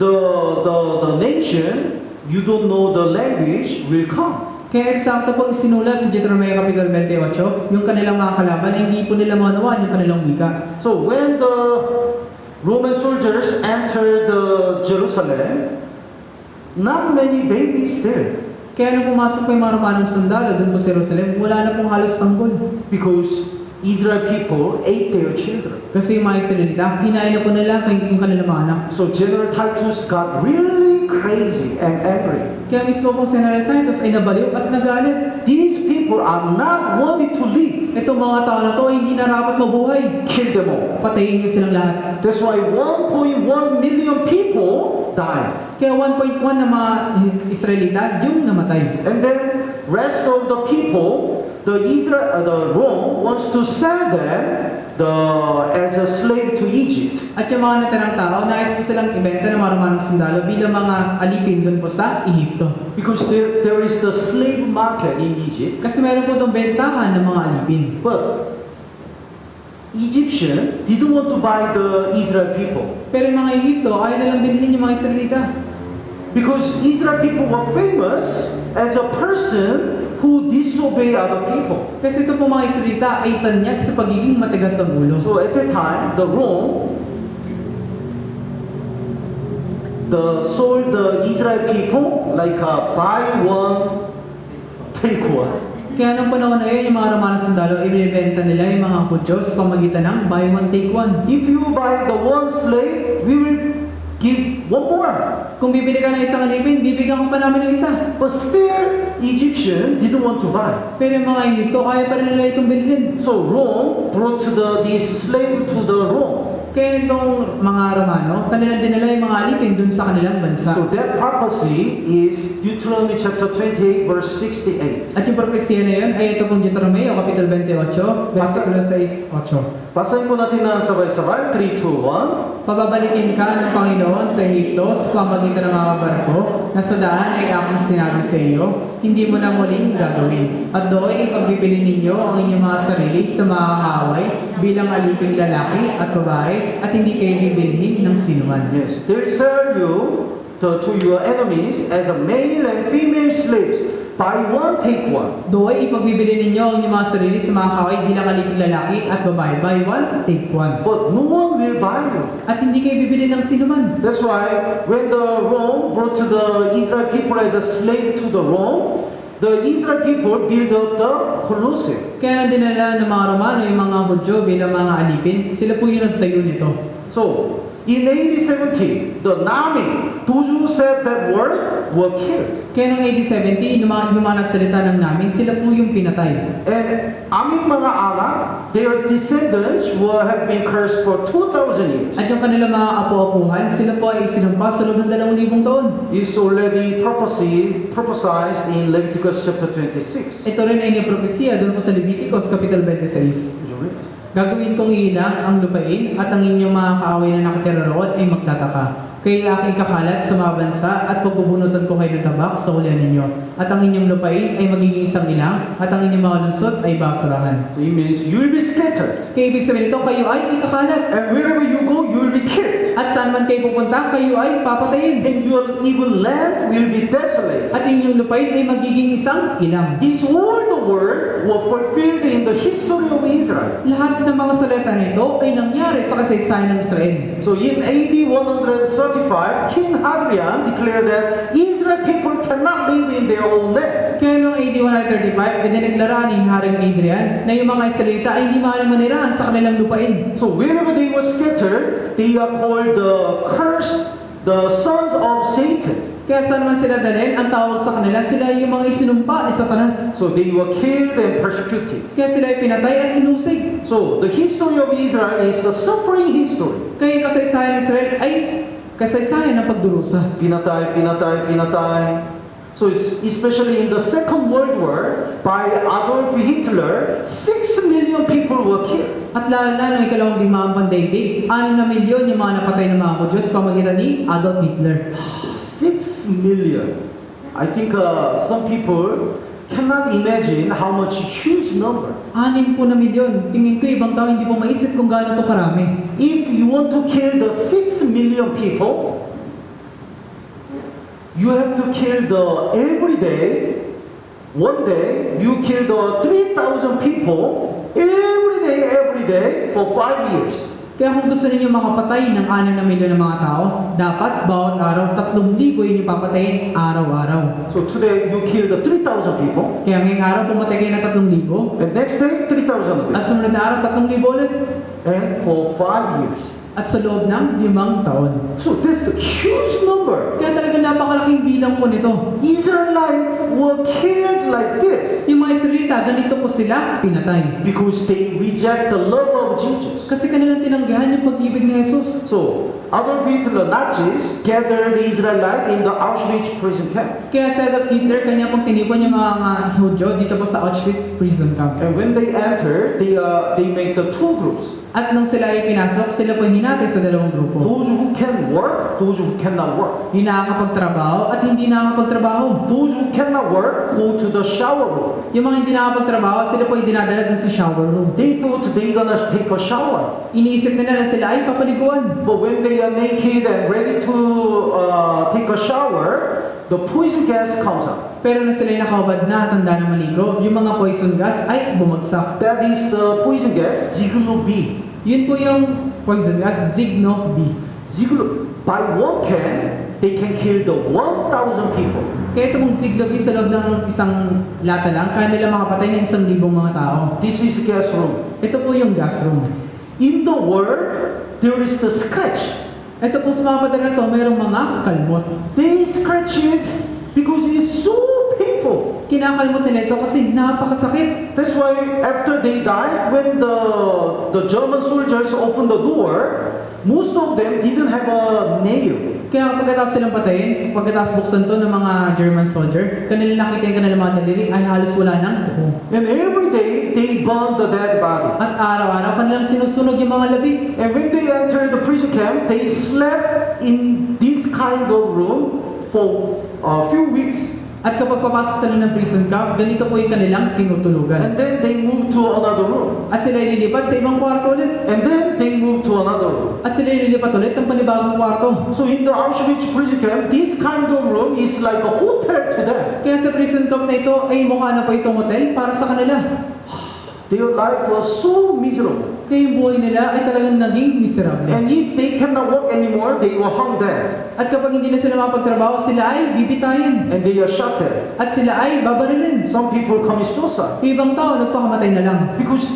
the nation you don't know the language will come. Kaya eksakto po isinulat sa Deuteronomio Kapitulo 28, yung kanilang mga kalaban ay hindi po nila maunawaan yung kanilang wika. So when the Roman soldiers entered Jerusalem, not many babies there Kaya nung pumasok po yung mga Romanong sundalo doon po sa Jerusalem, wala na pong halos sanggol. because Israel people ate their children. Kasi yung mga Israelita, hinain na po nila yung kanilang mga anak. So General Titus got really crazy and angry. Kaya mismo po si General Titus ay nabaliw at nagalit. These people are not wanting to live. Itong mga tao na to ay hindi narapat mabuhay. Kill them all. Patayin niyo silang lahat. That's why 1.1 million people died. Kaya 1.1 na mga Israelita yung namatay. And then rest of the people, the Rome wants to sell them as a slave to Egypt. At yung mga natirang tao, nais po silang ibenta ng mga Romanong sundalo bilang mga alipin doon po sa Ehipto. Because there is the slave market in Egypt. Kasi meron po itong bentahan ng mga alipin. But Egyptian didn't want to buy the Israel people. Pero yung mga Ehipto, ayaw nilang bilhin yung mga Israelita. Because Israel people were famous as a person who disobey other people. Kasi ito po mga Israelita ay tanyag sa pagiging matigas sa ulo. So at that time, the Rome sold the Israel people like buy one, take one. Kaya nung panahon na yun, yung mga Romanong sundalo, ibinibenta nila yung mga Hudyo sa pamagitan ng buy one, take one. If you buy the one slave, we will give one more. Kung bibili ka ng isang alipin, bibigyan ko pa namin ng isa. But still, Egyptian didn't want to buy. Pero yung mga Ehipto, ayaw pa rin nila itong bilhin. So Rome brought this slave to the Rome. Kaya itong mga Romano, kanilang dinala yung mga alipin dun sa kanilang bansa. So that prophecy is Deuteronomy chapter 28 verse 68. At yung propesya na yun ay ito pong Deuteronomio, Kapitulo 28, versikulo 6-8. Basahin po natin ng sabay-sabay. 3, 2, 1. Pababalikin ka ng Panginoon sa Ehipto sa pamagitan ng mga barko na sa daan ay akong sinabi sa iyo, hindi mo na muling gagawin. At doon ipagbibili ninyo ang inyong mga sarili sa mga kaaway bilang aliping lalaki at babae at hindi kayo bibilhin ng sinuman. Yes, they'll sell you to your enemies as a male and female slaves. Buy one, take one. Doon ipagbibili ninyo ang inyong mga sarili sa mga kaaway bilang aliping lalaki at babae. Buy one, take one. But no one will buy you. At hindi kayo bibili ng sinuman. That's why when the Rome brought to the Israel people as a slave to the Rome, the Israel people built up the Colosseum. Kaya nang dinala ng mga Romano yung mga Hudyo bilang mga alipin, sila po yung nagtayo nito. So in AD 70, the Nami, those who said that word, were killed. Kaya noong 1870, yung mga nagsalita ng namin, sila po yung pinatay. And aming mga anak, their descendants will have been cursed for 2,000 years. At yung kanilang mga apo-apuhan, sila po ay sinumpa sa loob ng 2,000 taon. It's already prophesied in Leviticus chapter 26. Ito rin ay nipropesya doon po sa Leviticus Kapitulo 26. Did you read? Gagawin kong ilang ang lupain at ang inyong mga kaaway na nakatira roon ay magtataka. Kaya aking kakalat sa mga bansa at pagbubunutan ko kayo ng tabak sa ulan ninyo. At ang inyong lupain ay magiging isang ilang at ang inyong mga lungsod ay basurahan. So it means you will be scattered. Kaya ibig sabihin ito, kayo ay ikakalat. And wherever you go, you will be killed. At saan man kayo pupunta, kayo ay papatayin. And your even land will be desolate. At inyong lupain ay magiging isang ilang. These all the word were fulfilled in the history of Israel. Lahat ng mga salita nito ay nangyari sa kasaysayan ng Israel. So in AD 135, King Hadrian declared that Israel people cannot live in their own land. Kaya noong AD 135, idineklara ni Haring Adrian na yung mga Israelita ay hindi maaari manirahan sa kanilang lupain. So wherever they were scattered, they are called the cursed, the sons of Satan. Kaya saan man sila dalhin, ang tawag sa kanila, sila yung mga isinumpa ni Satanas. So they were killed and persecuted. Kaya sila ay pinatay at inusig. So the history of Israel is the suffering history. Kaya yung kasaysayan ng Israel ay kasaysayan ng pagdurusa. Pinatay, pinatay, pinatay. So it's especially in the Second World War by Adolf Hitler, 6 million people were killed. At lalo na noong ikalawang digmaang pandaigdig, 6 na milyon yung mga napatay ng mga Hudyo sa pamagitan ni Adolf Hitler. 6 million. I think some people cannot imagine how much huge number. 6 po na milyon. Tingin ko ibang tao hindi po maisip kung gaano to karami. If you want to kill the 6 million people, you have to kill the every day. One day you kill the 3,000 people every day for 5 years. Kaya kung gusto ninyo makapatay ng 6 na milyon ng mga tao, dapat bawat araw 3,000 yun yung papatayin araw-araw. So today you kill the 3,000 people, Kaya ngayong araw pumatay kayo ng 3,000, and next day 3,000 at again, sumunod na araw 3,000 ulit, and for 5 years. at sa loob ng 5 taon. So that's a huge number. Kaya talaga napakalaking bilang po nito. Israelites were killed like this Yung mga Israelita, ganito po sila pinatay. because they reject the love of Jesus. Kasi kanilang tinanggihan yung pag-ibig ni Jesus. So Adolf Hitler, Nazis gathered the Israelites in the Auschwitz prison camp. Kaya sa Adolf Hitler, kanya pong tinipon yung mga Hudyo dito po sa Auschwitz prison camp. And when they enter, they make the two groups. At nung sila ay pinasok, sila po hinati sa 2 grupo. Those who can work, those who cannot work. Yung nakakapagtrabaho at hindi nakakapagtrabaho. Those who cannot work go to the shower room. Yung mga hindi nakakapagtrabaho, sila po ay dinadala dun sa shower room. They thought they gonna take a shower. Iniisip nila na sila ay papaliguan. But when they are naked and ready to take a shower, the poison gas comes out. Pero nung sila ay nakahubad na at handa na maligo, yung mga poison gas ay bumagsak. That is the poison gas, Ziglo B. Yun po yung poison gas, Zigno B. Ziglo, by one can, they can kill the 1,000 people. Kaya ito pong Zigno B sa loob ng isang lata lang, kaya nila makapatay ng 1,000 mga tao. This is gas room. Ito po yung gas room. In the world, there is the scratch. Ito po sa mga padala na to, mayroong mga kalmot. They scratch it because it is so painful. kinakalmot nila ito kasi napakasakit. That's why after they died, when the German soldiers opened the door, most of them didn't have a nail. Kaya pagkatapos silang patayin, pagkatapos buksan to ng mga German soldier, kanila nakita yung kanilang mga daliri ay halos wala ng buho. And every day they burned the dead body. At araw-araw kanilang sinusunog yung mga labi. And when they entered the prison camp, they slept in this kind of room for a few weeks. At kapag papasok sila ng prison camp, ganito po yung kanilang tinutulugan. And then they moved to another room. At sila ililipat sa ibang kwarto ulit. And then they moved to another room. At sila ililipat ulit ng panibagong kwarto. So in the Auschwitz prison camp, this kind of room is like a hotel to them. Kaya sa prison camp na ito ay mukha na po itong hotel para sa kanila. Their life was so miserable. Kaya yung buhay nila ay talagang naging miserable. And if they cannot work anymore, they were hung dead. At kapag hindi na sila makapagtrabaho, sila ay bibitayin. And they are shot dead. At sila ay babarilin. Some people commit suicide. Yung ibang tao nagpakamatay na lang. Because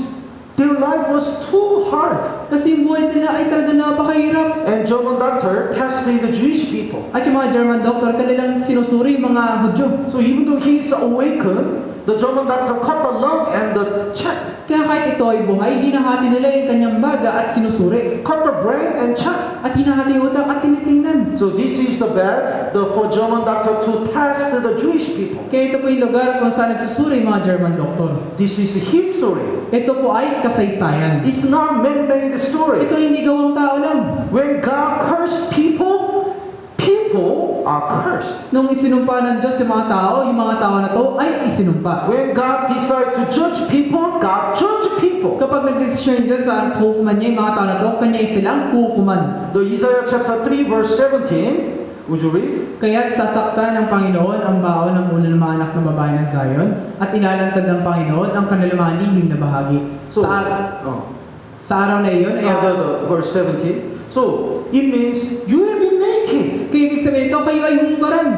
their life was too hard. Kasi yung buhay nila ay talagang napakahirap. And German doctor tested the Jewish people. At yung mga German doctor, kanilang sinusuri yung mga Hudyo. So even though he is awakened, the German doctor cut the lung and the check. Kaya kahit ito ay buhay, hinahati nila yung kanyang baga at sinusuri. Cut the brain and check. At hinahati yung utak at tinitingnan. So this is the bed for German doctor to test the Jewish people. Kaya ito po yung lugar kung saan nagsusuri yung mga German doctor. This is history. Ito po ay kasaysayan. It's not man-made story. Ito ay hindi gawang tao lang. When God cursed people, people are cursed. Nung isinumpa ng Diyos yung mga tao na to ay isinumpa. When God decided to judge people, God judged people. Kapag nag-desisyon yung Diyos sa hukuman niya yung mga tao na to, kanya ay silang hukuman. The Isaiah chapter 3 verse 17, would you read? Kaya't sasaktan ng Panginoon ang baon ng ulo ng mga anak ng babae ng Zion at ilalantad ng Panginoon ang kanilang mga lihim na bahagi. So, Sa araw na iyon ay the verse 17. So, it means you will be naked. kaya ibig sabihin ito, kayo ay humubaran.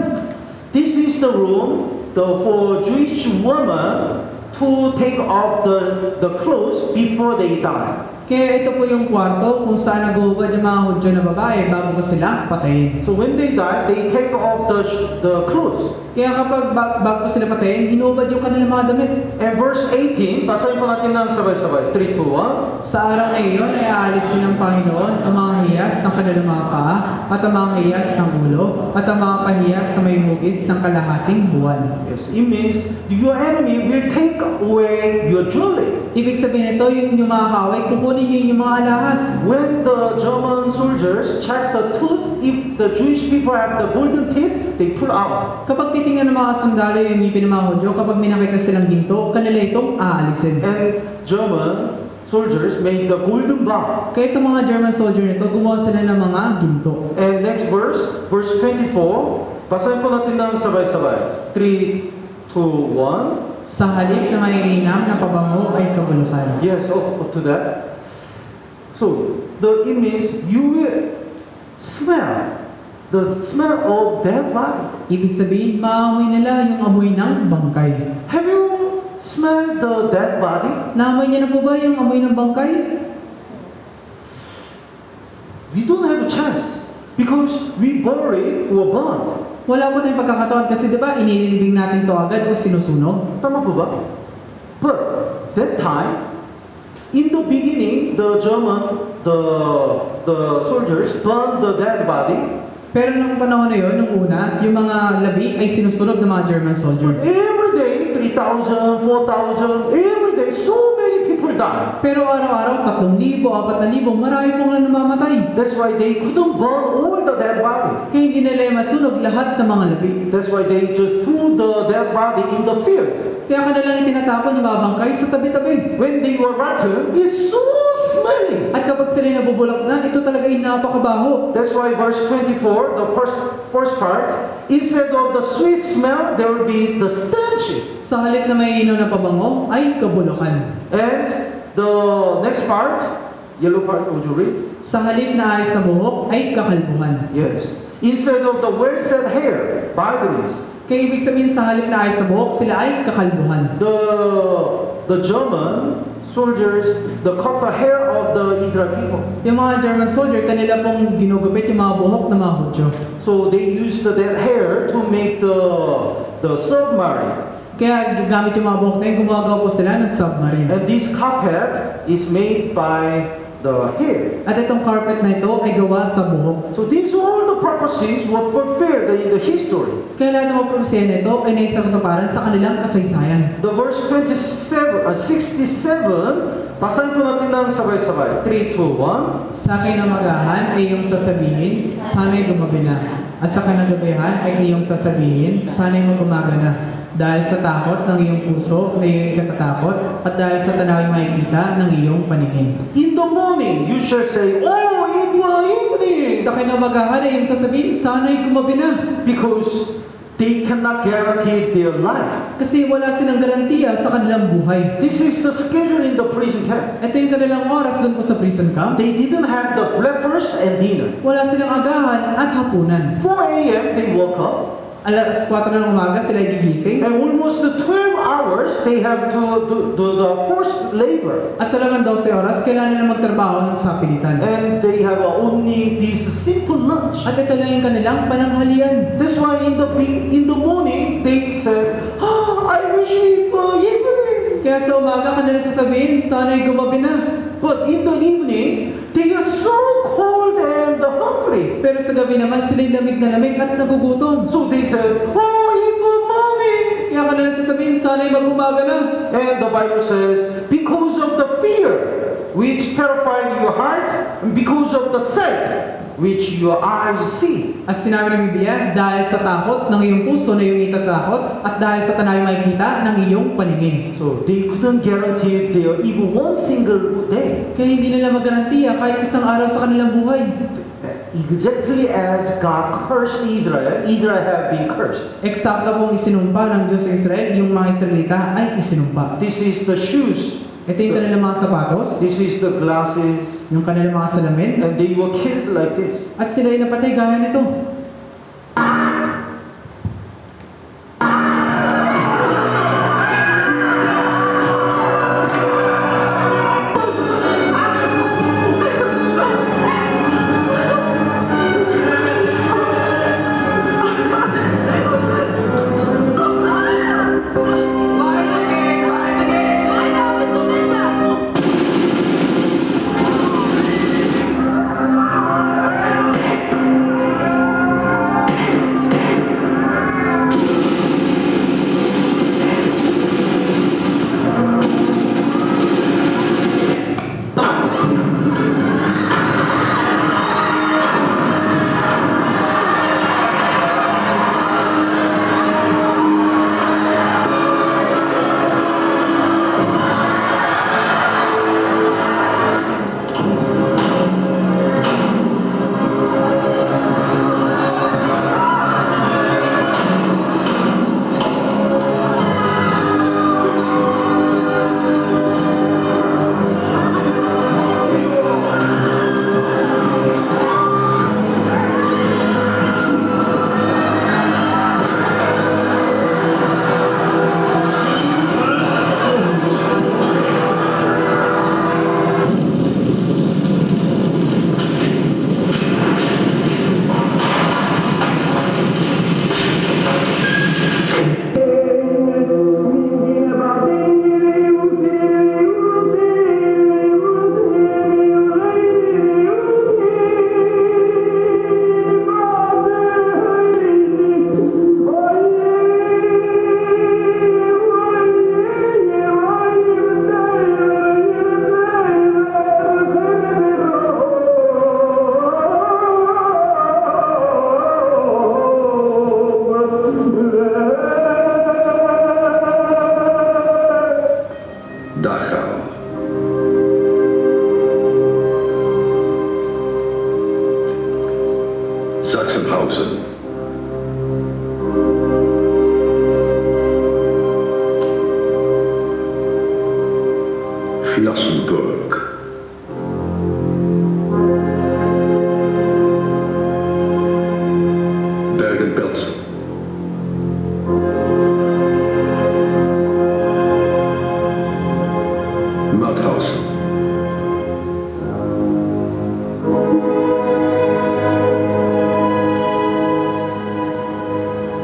This is the room for Jewish women to take off the clothes before they die. Kaya ito po yung kwarto kung saan naguhubad yung mga Hudyo na babae bago ko sila patayin. So when they die, they take off the clothes. Kaya kapag bago ko sila patayin, hinubad yung kanilang mga damit. And verse 18, basahin po natin ng sabay-sabay. 3, 2, 1. Sa araw na iyon ay aalisin ng Panginoon ang mga hiyas ng kanilang mga paa at ang mga hiyas ng ulo at ang mga pahiyas na may hugis ng kalahating buwan. Yes, it means your enemy will take away your jewelry. Ibig sabihin ito, yung mga kaway, kukunin niyo yung mga alahas. When the German soldiers check the tooth, if the Jewish people have the golden teeth, they pull out. Kapag titingnan ng mga sundalo yung ngipin ng mga Hudyo, kapag may nakita silang ginto, kanila itong aalisin. And German soldiers made the golden bar. Kaya itong mga German soldier nito, gumawa sila ng mga ginto. And next verse 24, basahin po natin ng sabay-sabay. 3, 2, 1. Sa halip na mainam na pabango ay kabuluhan. Yes, up to that. So, it means you will smell the smell of dead body. Ibig sabihin, maamoy nila yung amoy ng bangkay. Have you smelled the dead body? Naamoy niya na po ba yung amoy ng bangkay? We don't have a chance because we bury or burn. Wala po tayong pagkakataon kasi diba, inilibing natin to agad o sinusunog. Tama po ba? But that time, in the beginning, the soldiers burned the dead body. Pero nung panahon na yun, nung una, yung mga labi ay sinusunog ng mga German soldier. Every day, 3,000, 4,000, every day, so many people die. Pero araw-araw, 3,000, 4,000, marami pong na namamatay. That's why they couldn't burn all the dead body. Kaya hindi nila masunog lahat ng mga labi. That's why they just threw the dead body in the field. Kaya kanilang itinatapon yung mga bangkay sa tabi-tabi. When they were rotten, it's so smelly. At kapag sila nabubulok na, ito talaga ay napakabaho. That's why verse 24, the first part, instead of the sweet smell, there will be the stench. Sa halip na may inaw na pabango, ay kabulukan. And the next part, yellow part, would you read? Sa halip na ayos sa buhok, ay kakalbuhan. Yes. Instead of the well-set hair, baldness. Kaya ibig sabihin sa halip na ayos sa buhok, sila ay kakalbuhan. The German soldiers, cut the hair of the Israel people. Yung mga German soldier, kanila pong ginugupit yung mga buhok ng mga Hudyo. So they used that hair to make the submarine. Kaya gamit yung mga buhok na yun, gumagawa po sila ng submarine. And this carpet is made by the hair. At itong carpet na ito ay gawa sa buhok. So these all the purposes were fulfilled in the history. Kaya lahat ng mga propesya na ito ay naisakatuparan sa kanilang kasaysayan. The verse 67, basahin po natin ng sabay-sabay. 3, 2, 1. Sa kinamagahan ay iyong sasabihin, sana'y gumabi na. At sa kanagabihan ay iyong sasabihin, sana'y magumaga na. Dahil sa takot ng iyong puso na iyong ikatatakot, at dahil sa tanawing makikita ng iyong paningin. In the morning, you shall say, oh, it was evening. Sa kinamagahan ay iyong sasabihin, sana'y gumabi na. Because they cannot guarantee their life. Kasi wala silang garantiya sa kanilang buhay. This is the schedule in the prison camp. Ito yung kanilang oras doon po sa prison camp. They didn't have the breakfast and dinner. Wala silang agahan at hapunan. 4 a.m. they woke up. Alas 4 ng umaga sila gigising. And almost 12 hours they have to do the forced labor. At sa laman 12 oras, kailangan nila magtrabaho ng sapilitan. And they have only this simple lunch. At ito lang yung kanilang pananghalian. That's why in the morning they said, I wish it were evening. Kaya sa umaga kanila sasabihin, sana'y gumabi na. But in the evening, they are so cold and hungry. Pero sa gabi naman, sila'y lamig na lamig at nagugutom. So they said, oh, it was morning. Kaya kanila sasabihin, sana'y mag-umaga na. And the Bible says, because of the fear which terrified your heart, and because of the sight which your eyes see. At sinabi ng Biblia, dahil sa takot ng iyong puso na iyong itatakot, at dahil sa tanawing makikita ng iyong paningin. So they couldn't guarantee their even one single day. Kaya hindi nila magarantiya kahit isang araw sa kanilang buhay. Exactly as God cursed Israel, Israel have been cursed. Eksakto pong isinumpa ng Diyos sa Israel, yung mga Israelita ay isinumpa. This is the shoes. Ito yung kanilang mga sapatos, This is the glasses. yung kanilang mga salamin, And they were killed like this. at sila ay napatay gaya nito. Dachau. Sachsenhausen. Flossenburg. Bergen-Belsen. Mauthausen.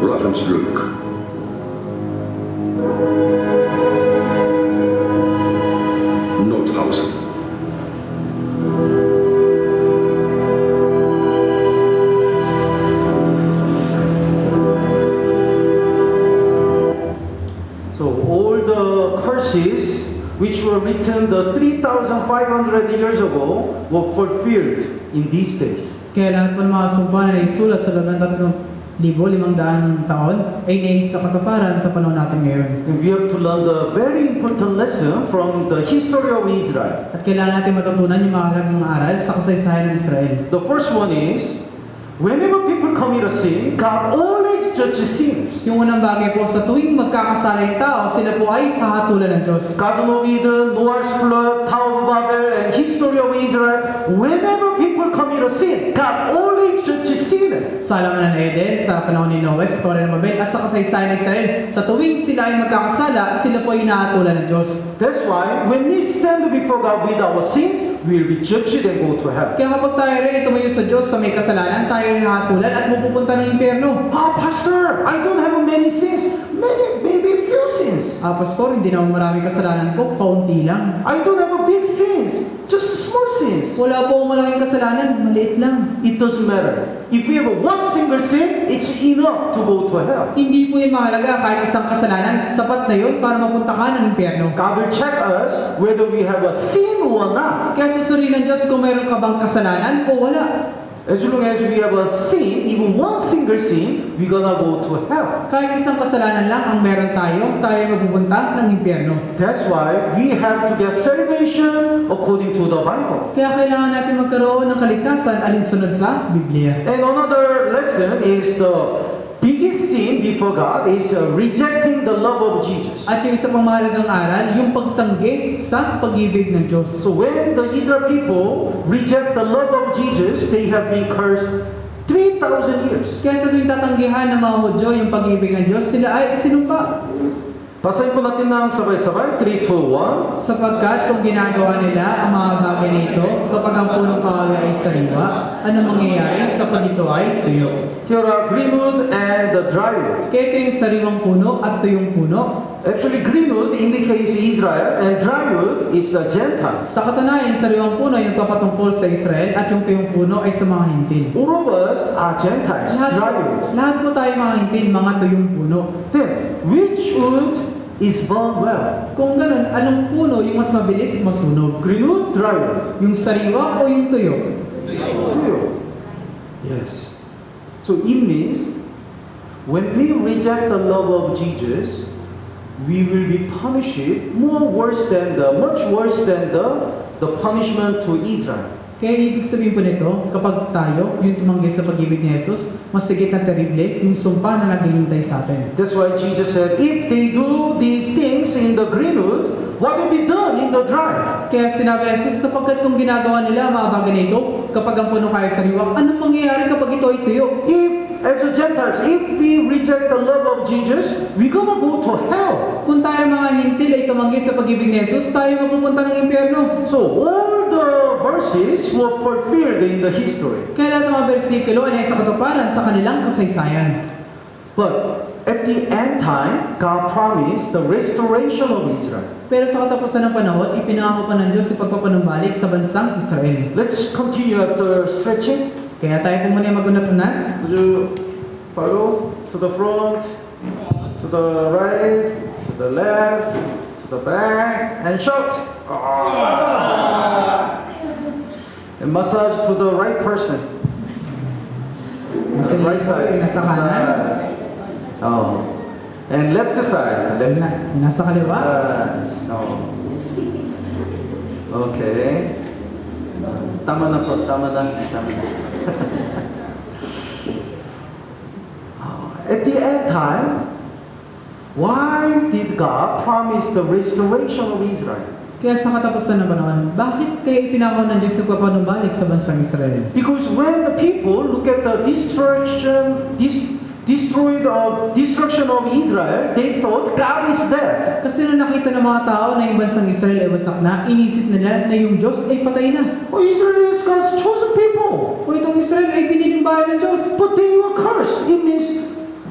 Ravensbrück. the 3,500 years ago were fulfilled in these days. Kaya lahat po ng mga sumpa na naisulat sa loob ng 3,500 taon ay nais sa katuparan sa panahon natin ngayon. And we have to learn the very important lesson from the history of Israel. At kailangan natin matutunan yung mga halagang aral sa kasaysayan ng Israel. The first one is, whenever people commit a sin, God always judges sinners. Yung unang bagay po, sa tuwing magkakasala yung tao, sila po ay hahatulan ng Diyos. Garden of Eden, Noah's flood, Tower of Babel, and history of Israel, whenever people commit a sin, God always judges sinners. Sa Halaman ng Eden, sa panahon ni Noe, sa Torah ng Babel, at sa kasaysayan ng Israel, sa tuwing sila ay magkakasala, sila po ay hinahatulan ng Diyos. That's why when we stand before God with our sins, we will be judged and go to heaven. Kaya kapag tayo rin tumayo sa Diyos sa may kasalanan, tayo ay hinahatulan at mapupunta ng impyerno. Pastor, I don't have many sins. Maybe few sins. Pastor, hindi naman maraming kasalanan ko, kaunti lang. I don't have a big sins, just small sins. Wala po akong malaking kasalanan, maliit lang. It doesn't matter. If you have one single sin, it's enough to go to hell. Hindi po yung mahalaga kahit isang kasalanan, sapat na yun para mapunta ka ng impyerno. God will check us whether we have a sin or not. Kaya susuriin ng Diyos kung mayroon ka bang kasalanan o wala. As long as we have a sin, even one single sin, we're gonna go to hell. Kahit isang kasalanan lang ang meron tayo mapupunta ng impyerno. That's why we have to get salvation according to the Bible. Kaya kailangan natin magkaroon ng kaligtasan alinsunod sa Biblia. And another lesson is the biggest sin before God is rejecting the love of Jesus. At yung isa pang mahalagang aral, yung pagtanggi sa pag-ibig ng Diyos. So when the Israel people reject the love of Jesus, they have been cursed 3,000 years. Kaya sa tuwing tatanggihan ng mga Hudyo yung pag-ibig ng Diyos, sila ay sinumpa. Basahin po natin ng sabay-sabay, 3, 2, 1. Sapagkat kung ginagawa nila ang mga bagay nito, kapag ang punong kahoy ay sariwa, ano mangyayari kapag ito ay tuyo? Here are green wood and the dry wood. Kaya ito yung sariwang puno at tuyong puno. Actually, green wood indicates Israel and dry wood is a Gentile. Sa katunayan, yung sariwang puno ay nagpapatungkol sa Israel at yung tuyong puno ay sa mga hintil. All of us are Gentiles, dry wood. Lahat po tayo mga hintil, mga tuyong puno. Then, which wood is burned well? Kung ganun, anong puno yung mas mabilis masunog? Green wood, dry wood? Yung sariwa o yung tuyo? Tuyo. Yes. So it means when we reject the love of Jesus, we will be punished much worse than the punishment to Israel. Kaya ibig sabihin po nito, kapag tayo, yung tumanggi sa pag-ibig ni Jesus, mas sigit na terrible yung sumpa na naghihintay sa atin. That's why Jesus said, if they do these things in the green wood, what will be done in the dry? Kaya sinabi ni Jesus, sapagkat kung ginagawa nila ang mga bagay na ito, kapag ang puno kaya sariwa, anong mangyayari kapag ito ay tuyo? If, as a Gentiles, if we reject the love of Jesus, we're gonna go to hell. Kung tayo mga hintil ay tumanggi sa pag-ibig ni Jesus, tayo mapupunta ng impyerno. So all the verses were fulfilled in the history. Kaya lahat ng mga bersikulo ay nasa katuparan sa kanilang kasaysayan. But at the end time, God promised the restoration of Israel. Pero sa katapusan ng panahon, ipinangako pa ng Diyos si pagpapanumbalik sa bansang Israel. Let's continue after stretching. Kaya tayo po muna magunat-unat. Would you follow to the front, to the right, to the left, to the back, and shout. And massage to the right person. Masahin Right po yung nasa kanan. Oh. And left side. Left Yung nasa kaliwa. No. Okay. Tama na po, tama na. At the end time, why did God promise the restoration of Israel? Kaya sa katapusan ng panahon, bakit kaya ipinakaw ng Diyos nagpapanumbalik sa bansang Israel? Because when the people look at the destruction of Israel, they thought God is dead. Kasi nung nakita ng mga tao na yung bansang Israel ay wasak na, inisip nila na yung Diyos ay patay na. Oh, Israel is God's chosen people. O itong Israel ay piniling bayan ng Diyos. But they were cursed. It means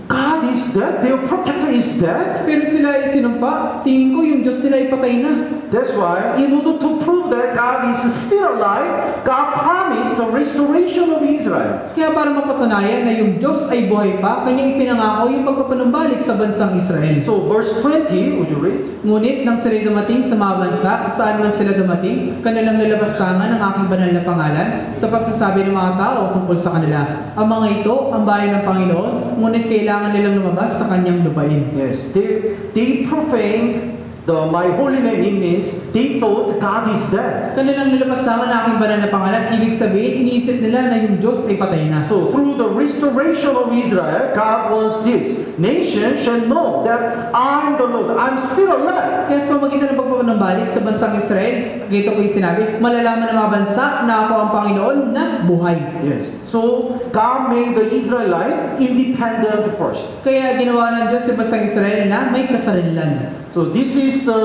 God is dead, their protector is dead. Pero sila ay sinumpa, tingin ko yung Diyos nila ay patay na. That's why, in order to prove that God is still alive, God promised the restoration of Israel. Kaya para mapatunayan na yung Diyos ay buhay pa, kanyang ipinangako yung pagpapanumbalik sa bansang Israel. So verse 20, would you read? Ngunit nang sila'y dumating sa mga bansa, saan man sila dumating, kanilang nalabastangan ang aking banal na pangalan sa pagsasabi ng mga tao tungkol sa kanila. Ang mga ito, ang bayan ng Panginoon, ngunit kailangan nilang lumabas sa kanyang lupain. Yes, they profaned my holy name. It means they thought God is dead. Kanilang nalabastangan ang aking banal na pangalan, ibig sabihin, iniisip nila na yung Diyos ay patay na. So through the restoration of Israel, God wants this nation shall know that I'm the Lord. I'm still alive. Kaya sa pamagitan ng pagpapanumbalik sa bansang Israel, dito ko yung sinabi, malalaman ng mga bansa na ako ang Panginoon na buhay. Yes. So God made the Israelite independent first. Kaya ginawa ng Diyos sa bansang Israel na may kasarilan. So this is the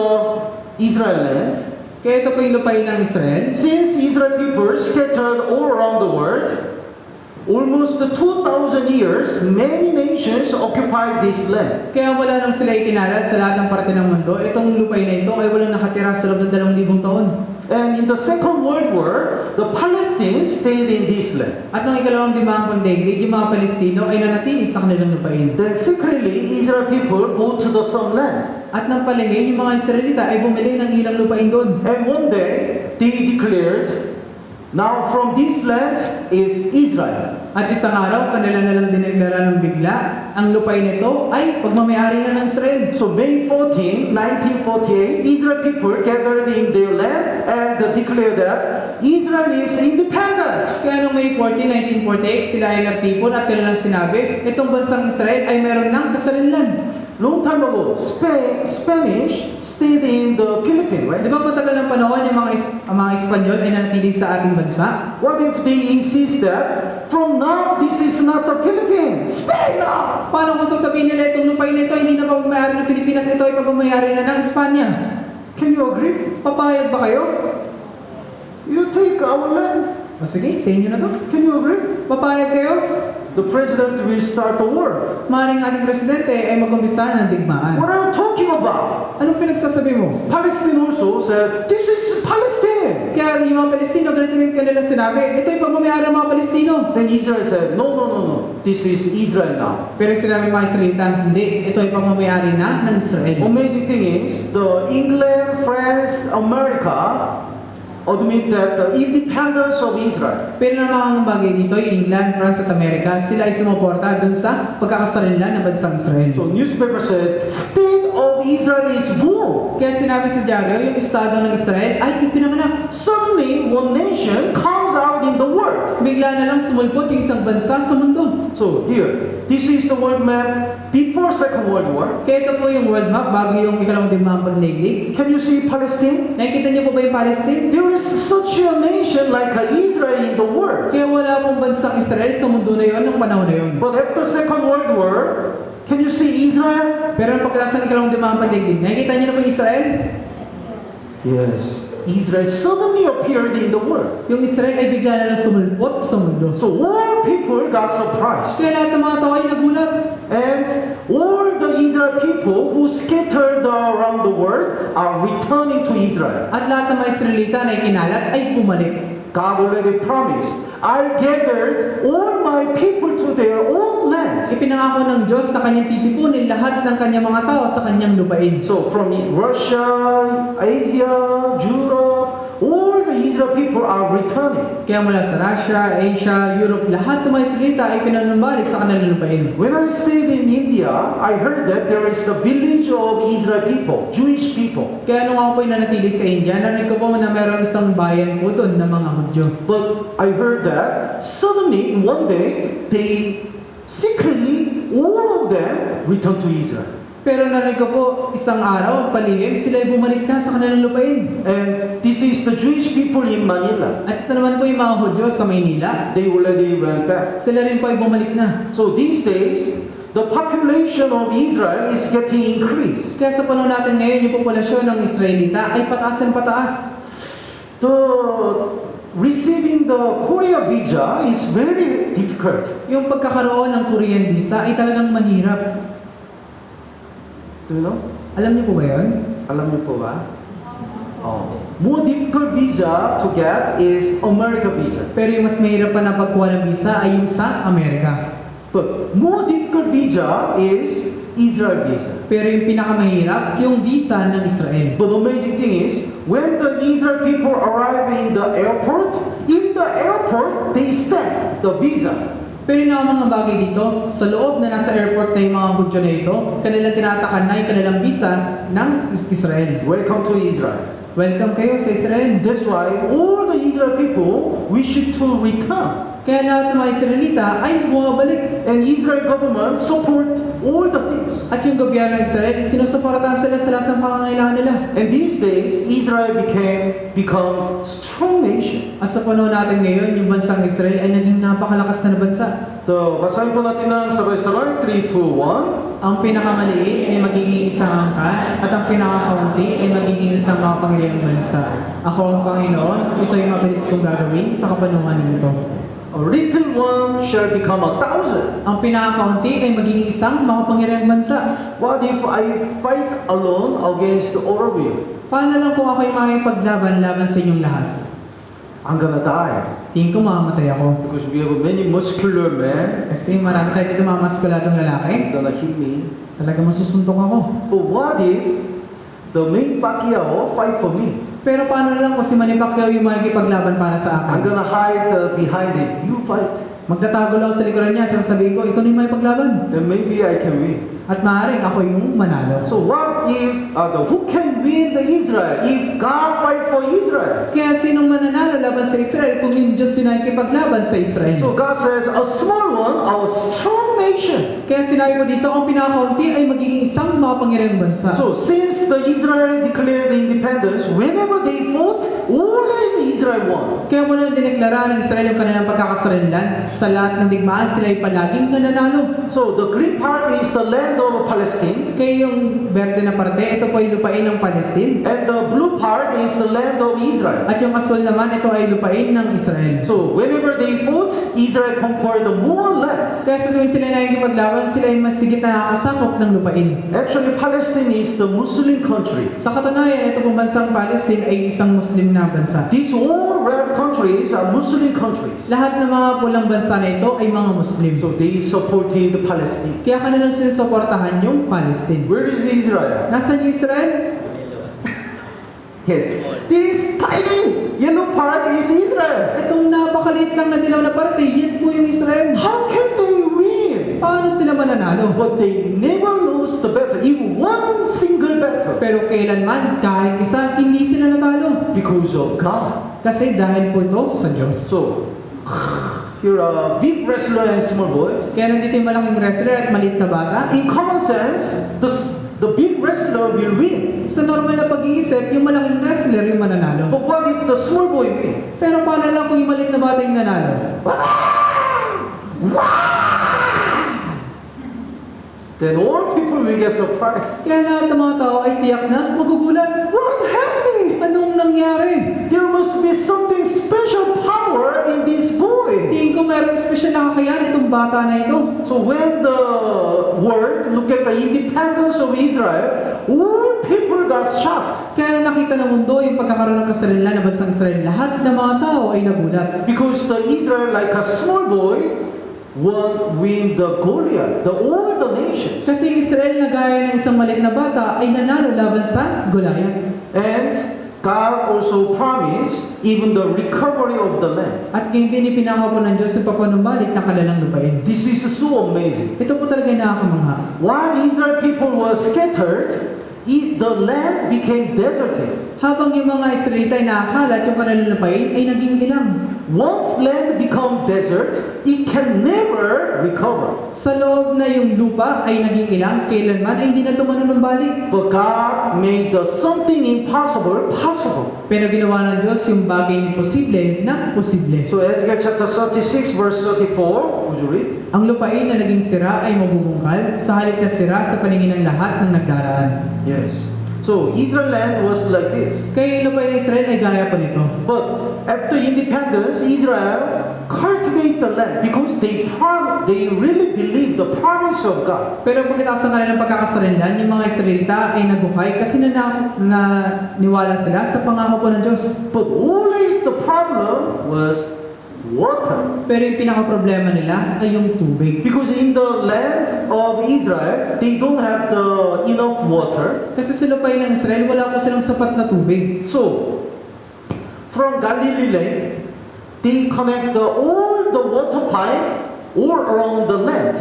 Israel land. Kaya ito po yung lupain ng Israel. Since Israel people scattered all around the world, almost 2,000 years, many nations occupied this land. Kaya wala nang sila ikinalad sa lahat ng parte ng mundo. Itong lupain na ito ay walang nakatira sa loob ng 2,000 taon. And in the Second World War, the Palestinians stayed in this land. At noong ikalawang digmaang pandaigdig, yung mga Palestino ay nanatili sa kanilang lupain. Then secretly, Israel people go to the some land. At nang palihim, yung mga Israelita ay bumili ng ilang lupain doon. And one day, they declared, now from this land is Israel. At isang araw, kanila na lang dineklara ng bigla, ang lupain nito ay pagmamayari na ng Israel. So May 14, 1948, Israel people gathered in their land and declared that Israel is independent. Kaya noong May 14, 1948, sila ay nagtipon at kanilang sinabi, itong bansang Israel ay meron ng kasarilan. Long time ago, Spanish stayed in the Philippines, Di right? ba matagal ng panahon yung ang mga Espanyol ay nanatili sa ating bansa? What if they insist that from now this is not the Philippines, Spain now? Paano kung sasabihin nila itong lupain na ito hindi na pagmamayari ng Pilipinas, ito ay pagmamayari na ng Espanya? Can you agree? Papayag ba kayo? You take our land. O sige, sa inyo na to. Can you agree? Papayag kayo? The president will start the war. Maaaring ating presidente ay mag-umpisa ng digmaan. What are you talking about? Anong pinagsasabi mo? Palestine also said, this is Palestine. Kaya yung mga Palestino, ganito rin kanila sinabi, ito ay pagmamayari ng mga Palestino. Then Israel said, no. This is Israel now. Pero sinabi ng mga Israelita, hindi, ito ay pagmamayari na ng Israel. Amazing thing is, the England, France, America admit that the independence of Israel. Pero namang bagay dito, yung England, France at America, sila ay sumuporta dun sa pagkakasarinlan ng bansang Israel. So newspaper says, state of Israel is born. Kaya sinabi sa dyaryo, yung estado ng Israel ay ipinanganak. Suddenly, one nation comes out in the world. Bigla na lang sumulpot yung isang bansa sa mundo. So here, this is the world map before Second World War. Kaya ito po yung world map bago yung ikalawang digmaang pandaigdig. Can you see Palestine? Nakikita niyo po ba yung Palestine? There is such a nation like Israel in the world. Kaya wala pong bansang Israel sa mundo na yon, ng panahon na yon. But after Second World War, can you see Israel? Pero ang pagkalasan ng ikalawang digmaang pandaigdig, nakikita niyo na po Israel? Yes. Israel suddenly appeared in the world. Yung Israel ay bigla na lang sumulpot sa mundo. So all people got surprised. Kaya lahat ng mga tao ay nagulat. And all the Israel people who scattered around the world are returning to Israel. At lahat ng mga Israelita na ikinalat ay bumalik. God already promised, I gathered all my people to their own land. Ipinangako ng Diyos na kanyang titipunin lahat ng kanyang mga tao sa kanyang lupain. So from Russia, Asia, Europe, all the Israel people are returning. Kaya mula sa Russia, Asia, Europe, lahat ng mga Israelita ay pinanumbalik sa kanilang lupain. When I stayed in India, I heard that there is the village of Israel people, Jewish people. Kaya nung ako po'y nanatili sa India, narinig ko po na meron isang bayan po doon ng mga Hudyo. But I heard that suddenly one day they secretly all of them returned to Israel. Pero narinig ko po, isang araw, palihim, sila ay bumalik na sa kanilang lupain. And this is the Jewish people in Manila. At ito naman po yung mga Hudyo sa Maynila. They already went back. Sila rin po ay bumalik na. So these days, the population of Israel is getting increased. Kaya sa panahon natin ngayon, yung populasyon ng Israelita ay pataas ng pataas. The receiving the Korea visa is very difficult. Yung pagkakaroon ng Korean visa ay talagang mahirap. Do you know? Alam niyo po ba yun? Alam niyo po ba? More difficult visa to get is America visa. Pero yung mas mahirap pa na pagkuha ng visa ay yung sa Amerika. But more difficult visa is Israel visa. Pero yung pinakamahirap, yung visa ng Israel. But the amazing thing is, when the Israel people arrive in the airport they stamp the visa. Pero yung mga bagay dito, sa loob na nasa airport na yung mga Hudyo na ito, kanilang tinatakan na yung kanilang visa ng Israel. Welcome to Israel. Welcome kayo sa Israel. That's why all the Israel people wish to return. Kaya lahat ng mga Israelita ay bumabalik. And Israel government support all the things. At yung gobyerno ng Israel, sinusuportahan sila sa lahat ng pangangailangan nila. And these days, Israel becomes strong nation. At sa panahon natin ngayon, yung bansang Israel ay naging napakalakas na bansa. Basahin po natin ng sabay-sabay, 3, 2, 1. Ang pinakamaliit ay magiging isang angkan at ang pinakakaunti ay magiging isang makapangyarihang bansa. Ako ang Panginoon, ito ay mabilis kong gagawin sa kapanungan nito. A little one shall become 1,000. Ang pinakakaunti ay magiging isang makapangyarihang bansa. What if I fight alone against all of you? Paano lang kung ako'y makikipaglaban laban sa inyong lahat? I'm gonna die. Tingin ko mamamatay ako. Because we have many muscular men. Kasi marami tayo dito mga maskuladong lalaki. Gonna hit me. Talaga masusuntok ako. But what if the main Pacquiao fight for me? Pero paano lang kung si Manny Pacquiao yung makikipaglaban para sa I'm akin? gonna hide behind it. You fight. Magtatago lang ako sa likuran niya, sasabihin ko, ikaw na yung makipaglaban. Then maybe I can win. At maaaring ako yung manalo. So what if who can win the Israel if God fight for Israel? Kaya sinong mananalo laban sa Israel kung yung Diyos yung nakikipaglaban sa So Israel? God says, a small one, a strong nation. Kaya sinabi mo dito, ang pinakaunti ay magiging isang makapangyarihang bansa. So since the Israel declared independence, whenever they fought, always Israel won. Kaya muna dineklara ng Israel yung kanilang pagkakasarinlan, sa lahat ng digmaan sila ay palaging nananalo. So the green part is the land of Palestine, Kaya yung berde na parte, ito po ay lupain ng Palestine. and the blue part is the land of Israel. At yung asol naman, ito ay lupain ng Israel. So whenever they fought, Israel conquered more land. Kaya sa tuwing sila nakikipaglaban, sila ay mas sigit na nakakasakop ng lupain. Actually, Palestine is the Muslim country. Sa katunayan, ito pong bansang Palestine ay isang Muslim na bansa. These all red countries are Muslim countries. Lahat ng mga pulang bansa na ito ay mga Muslim. So they supported Palestine. Kaya kanilang sinusuportahan yung Palestine. Where is Israel? Nasaan yung Israel? Yes. This tiny yellow part is Israel. Itong napakaliit lang na dilaw na parte, yan po yung Israel. How can they win? Paano sila mananalo? But they never lose the battle, even one single battle, Pero kailanman, kahit isa, hindi sila natalo. because of God. Kasi dahil po ito sa Diyos. So, you're a big wrestler and small boy. Kaya nandito yung malaking wrestler at maliit na bata. In common sense, the big wrestler will win. Sa normal na pag-iisip, yung malaking wrestler yung mananalo. But what if the small boy win? Pero paano lang kung yung maliit na bata yung nanalo? Then all people will get surprised. Kaya lahat ng mga tao ay tiyak na magugulat. What happened? Anong nangyari? There must be something special power in this boy. Tingin ko mayroong special na kakayahan itong bata na ito. So when the world look at the independence of Israel, all people got shocked Kaya nung nakita ng mundo yung pagkakaroon ng kasarinlan ng bansang Israel, lahat ng mga tao ay nagulat. because the Israel, like a small boy, win the Goliath, all the nations. Kasi yung Israel na gaya ng isang maliit na bata ay nanalo laban sa Goliath. And God also promised even the recovery of the land. At ngayon din ipinangako ng Diyos yung papanumbalik ng kanilang lupain. This is so amazing. Ito po talaga yung nakakamangha. While Israel people were scattered, the land became deserted. Habang yung mga Israelita ay nakakalat, yung kanilang lupain ay naging ilang. Once land become desert, it can never recover. Sa loob na yung lupa ay naging ilang, kailanman ay hindi na ito manunumbalik. But God made something impossible possible. Pero ginawa ng Diyos yung bagay imposible na posible. So Ezekiel chapter 36 verse 34, would you read? Ang lupain na naging sira ay mabubungkal sa halip na sira sa paningin ng lahat ng nagdaraan. Yes. So Israel land was like this. Kaya yung lupain ng Israel ay gaya po nito. But after independence, Israel cultivate take the land because they really believe the promise of God. Pero pagkatapos ng kanilang pagkakasarinlan, yung mga Israelita ay naguhay kasi niwala sila sa pangako po ng Diyos. But always the problem was water. Pero yung pinaka-problema nila ay yung tubig. Because in the land of Israel, they don't have the enough water. Kasi sa lupain ng Israel, wala po silang sapat na tubig. So, from Galilee Lake, they connect all the water pipe all around the land.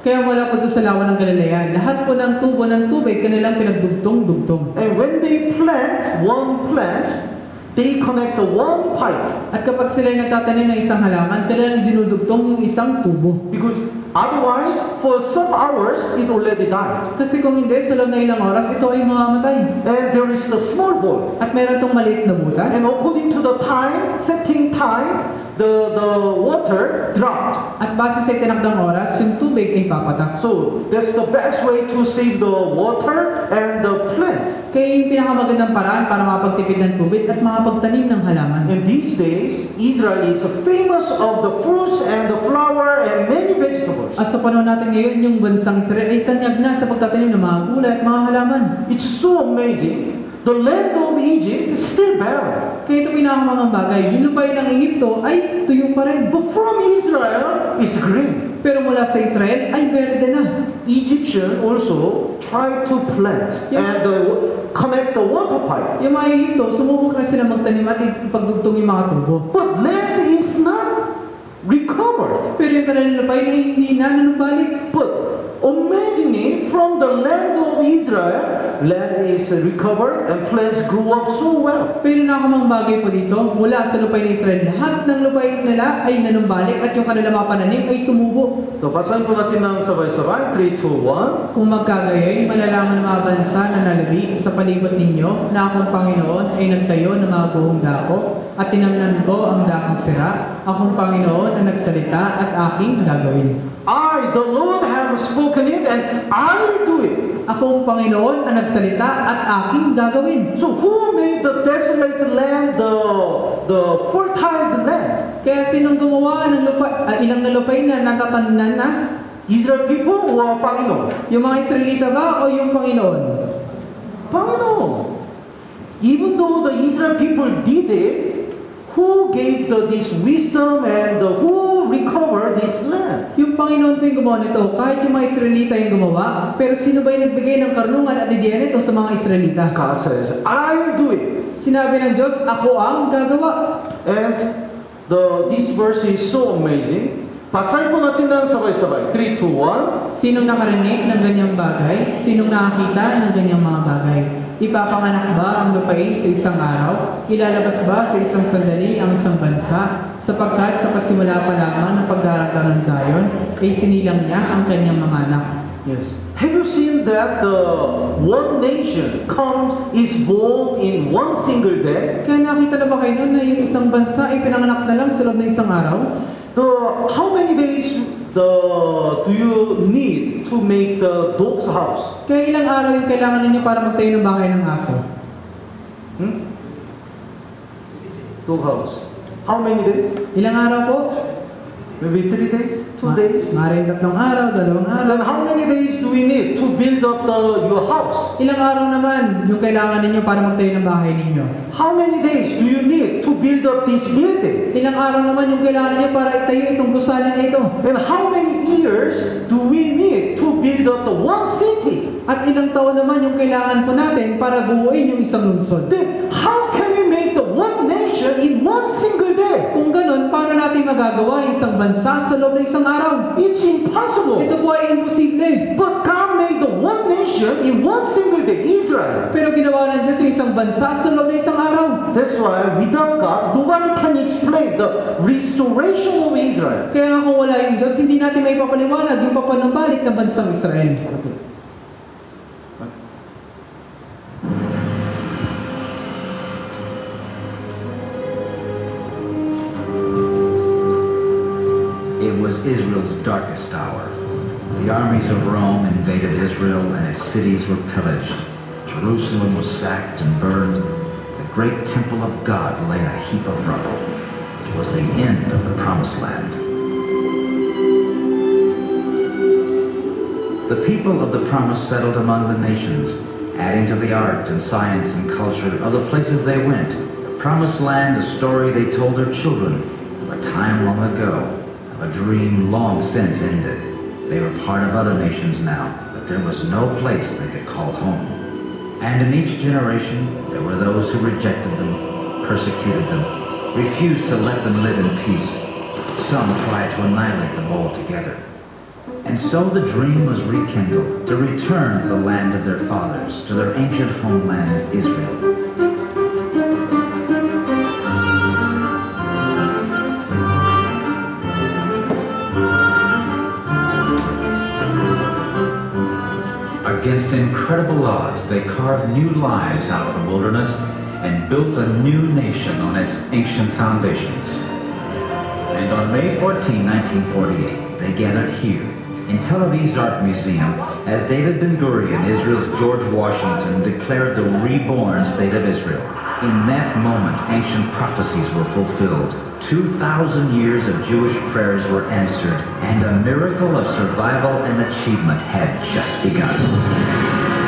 Kaya wala po doon sa lawa ng Galilea. Lahat po ng tubo ng tubig kanilang pinagdugtong-dugtong. And when they plant one plant, they connect the one pipe. At kapag sila ay nagtatanim ng isang halaman, kanilang dinudugtong yung isang tubo. Because otherwise, for some hours, it already died. Kasi kung hindi, sa loob na ilang oras, ito ay mamamatay. And there is the small ball. At meron itong maliit na butas. And according to the time, setting time, the water dropped. At base sa itinakdang oras, yung tubig ay papatak. So that's the best way to save the water and the plant. Kaya yung pinakamagandang paraan para makapagtipid ng tubig at makapagtanim ng halaman. In these days, Israel is famous of the fruits and the flower and many vegetables. At sa panahon natin ngayon, yung bansang Israel ay tanyag na sa pagtatanim ng mga gulay at mga halaman. It's so amazing. The land of Egypt is still barren. Kaya ito pinakamangang bagay, yung lupain ng Ehipto ay tuyo pa rin. But from Israel, it's green. Pero mula sa Israel ay berde na. Egyptian also tried to plant and connect the water pipe. Yung mga Ehipto, sumubok na sila magtanim at ipagdugtong yung mga tubo. But land is not recovered. Pero yung kanilang lupain ay hindi na nanumbalik. But imagine from the land of Israel, land is recovered and plants grew up so well. Pero nakamang bagay po dito, mula sa lupain ng Israel, lahat ng lupain nila ay nanumbalik at yung kanilang mga pananim ay tumubo. So, basahin po natin ng sabay-sabay. 3, 2, 1. Kung magkagayoy, malalaman ng mga bansa na nalabi sa palibot ninyo na akong Panginoon ay nagtayo ng mga buhong dako at tinamnan ko ang dakong sira. Akong Panginoon ang nagsalita at aking gagawin. I, the Lord, have spoken it and I will do it. Akong Panginoon ang nagsalita at aking gagawin. So who made the desolate land the fertile land? Kaya sinong gumawa ng ilang na lupain na natatanan na? Israel people or Panginoon? Yung mga Israelita ba o yung Panginoon? Panginoon. Even though the Israel people did it, who gave this wisdom and who recovered this land? Yung Panginoon po yung gumawa nito. Kahit yung mga Israelita yung gumawa, pero sino ba yung nagbigay ng karunungan at ideya nito sa mga Israelita? God says, I will do it. Sinabi ng Diyos, ako ang gagawa. And this verse is so amazing. Basahin po natin ng sabay-sabay. 3, 2, 1. Sinong nakarinig ng ganyang bagay? Sinong nakakita ng ganyang mga bagay? Ipapanganak ba ang lupain sa isang araw? Ilalabas ba sa isang sandali ang isang bansa? Sapagkat sa pasimula pa lamang ng pagdaragdag ng Zion, ay sinilang niya ang kanyang mga anak. Yes. Have you seen that the one nation is born in one single day? Kaya nakita na ba kayo nun na yung isang bansa ay pinanganak na lang sa loob ng isang araw? How many days do you need to make the dog's house? Kaya ilang araw yung kailangan ninyo para magtayo ng bahay ng aso? Dog house. How many days? Ilang araw po? Maybe 3 days? 2 days? Maaaring 3 araw, 2 araw. Then how many days do we need to build up your house? Ilang araw naman yung kailangan ninyo para magtayo ng bahay ninyo? How many days do you need to build up this building? Ilang araw naman yung kailangan ninyo para itayo itong gusali na ito? And how many years do we need to build up the one city? At ilang taon naman yung kailangan po natin para buuin yung isang lungsod? Then how can we make the one nation in one single day? Kung ganun, paano natin magagawa yung isang bansa sa loob ng isang araw? It's impossible. Ito po ay imposible. But God made the one nation in one single day, Israel. Pero ginawa ng Diyos yung isang bansa sa loob ng isang araw. That's why without God, nobody can explain the restoration of Israel. Kaya nga kung wala yung Diyos, hindi natin may papaliwanag yung papanumbalik ng bansang Israel. It was Israel's darkest hour. The armies of Rome invaded Israel and its cities were pillaged. Jerusalem was sacked and burned. The great temple of God lay in a heap of rubble. It was the end of the promised land. The people of the promise settled among the nations, adding to the art and science and culture of the places they went. The promised land, a story they told their children of a time long ago, of a dream long since ended. They were part of other nations now, but there was no place they could call home. And in each generation, there were those who rejected them, persecuted them, refused to let them live in peace. Some tried to annihilate them altogether. And so the dream was rekindled to return to the land of their fathers, to their ancient homeland, Israel. Against incredible odds, they carved new lives out of the wilderness and built a new nation on its ancient foundations. And on May 14, 1948, they gathered here in Tel Aviv's Art Museum as David Ben-Gurion, Israel's George Washington, declared the reborn state of Israel. In that moment, ancient prophecies were fulfilled. 2,000 years of Jewish prayers were answered, and a miracle of survival and achievement had just begun.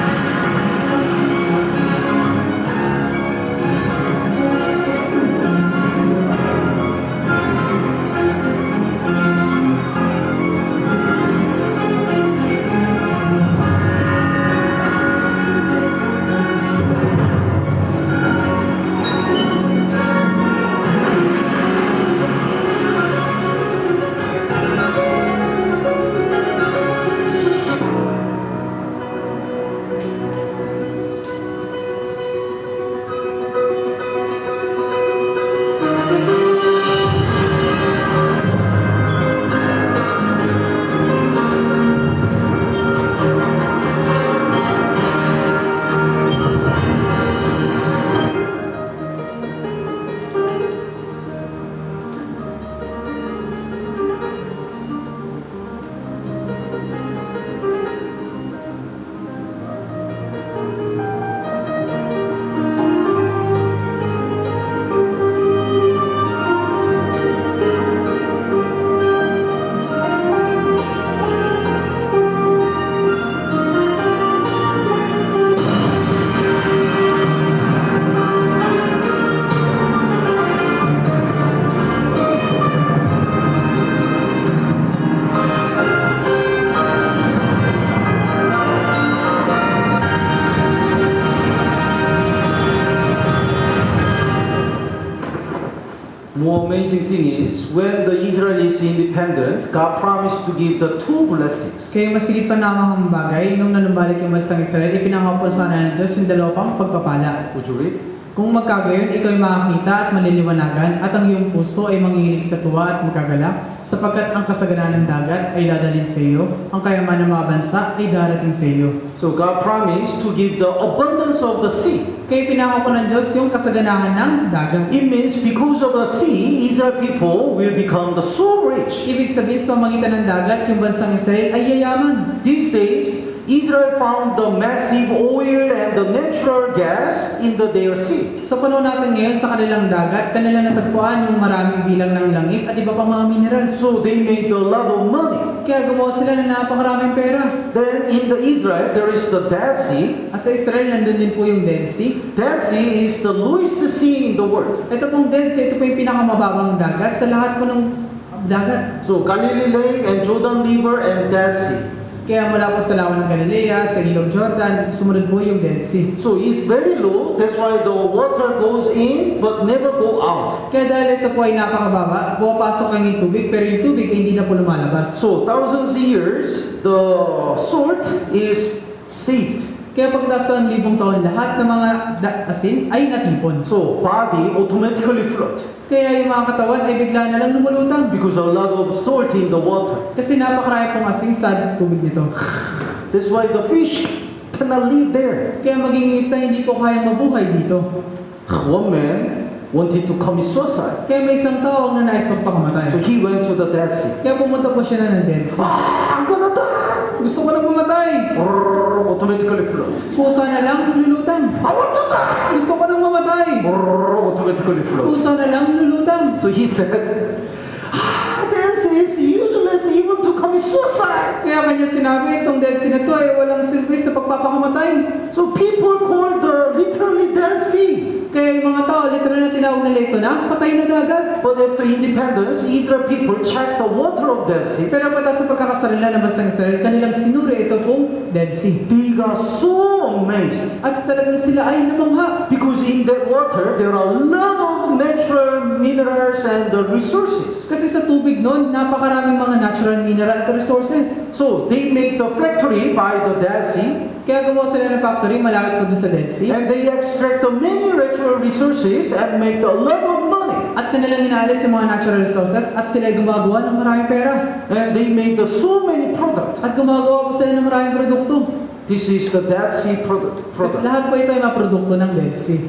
More amazing thing is, when the Israel is independent, God promised to give the two blessings. Kaya masigit pa namang bagay, nung nanumbalik yung bansang Israel, ipinangako sana ng Diyos yung dalawa pang pagpapala. Would you read? Kung magkagayon, ikaw ay makakita at maliliwanagan, at ang iyong puso ay manginginig sa tuwa at magkagalak, sapagkat ang kasaganan ng dagat ay dadalhin sa iyo, ang kayaman ng mga bansa ay darating sa iyo. So God promised to give the abundance of the sea. Kaya pinangako ng Diyos yung kasaganahan ng dagat. It means because of the sea, Israel people will become the so rich. Ibig sabihin sa magitan ng dagat, yung bansang Israel ay yayaman. These days, Israel found the massive oil and the natural gas in the Dead Sea. Sa panahon natin ngayon sa kanilang dagat, kanila natagpuan yung maraming bilang ng langis at iba pang mga minerals. So they made a lot of money. Kaya gumawa sila ng napakaraming pera. Then in the Israel, there is the Dead Sea. At sa Israel, nandun din po yung Dead Sea. Dead Sea is the lowest sea in the world. Ito pong Dead Sea, ito po yung pinakamababang dagat sa lahat po ng dagat. So Galilee Lake and Jordan River and Dead Sea. Kaya mula po sa lawa ng Galilea, sa ilog Jordan, sumunod po yung Dead Sea. So it's very low. That's why the water goes in but never go out. Kaya dahil ito po ay napakababa, pumapasok ang yung tubig, pero yung tubig ay hindi na po lumalabas. So thousands of years, the salt is saved. Kaya pagkatapos ng libong taon, lahat ng mga asin ay natipon. So body automatically float Kaya yung mga katawan ay bigla na lang lumulutang. because a lot of salt in the water. Kasi napakarami pong asin sa tubig nito. That's why the fish cannot live there. Kaya maging isa hindi po kaya mabuhay dito. One man wanted to commit suicide. Kaya may isang tao na nais So magpakamatay. he went to the Dead Sea. Kaya pumunta po siya na ng Dead Sea. I'm gonna die! Gusto ko na pumatay. Automatically float. Pusa na lang, lulutang. I want to die! Gusto ko nang mamatay. Automatically float. Pusa na lang, lulutang. So he said, this is useless even to commit suicide. Kaya kanya sinabi, itong Dead Sea na to ay walang silbi sa pagpapakamatay. So people call the literally Dead Sea. Kaya yung mga tao, literal na tinawag nila ito na patay na dagat. But after independence, Israel people checked the water of Dead Sea. Pero pagkatapos sa pagkakasarili ng bansang Israel, kanilang sinuri ito pong Dead Sea. They got so amazed At talagang sila ay namangha. because in that water there are a lot of natural minerals and resources. Kasi sa tubig noon, napakaraming mga natural mineral at resources. So they make the factory by the Dead Sea Kaya gumawa sila ng factory malapit po doon sa Dead Sea. and they extract the many natural resources and make a lot of money. At kanilang inaalis yung mga natural resources at sila ay gumagawa ng maraming pera. And they make so many products. At gumagawa po sila ng maraming produkto. This is the Dead Sea At product. lahat po ito ay mga produkto ng Dead Sea.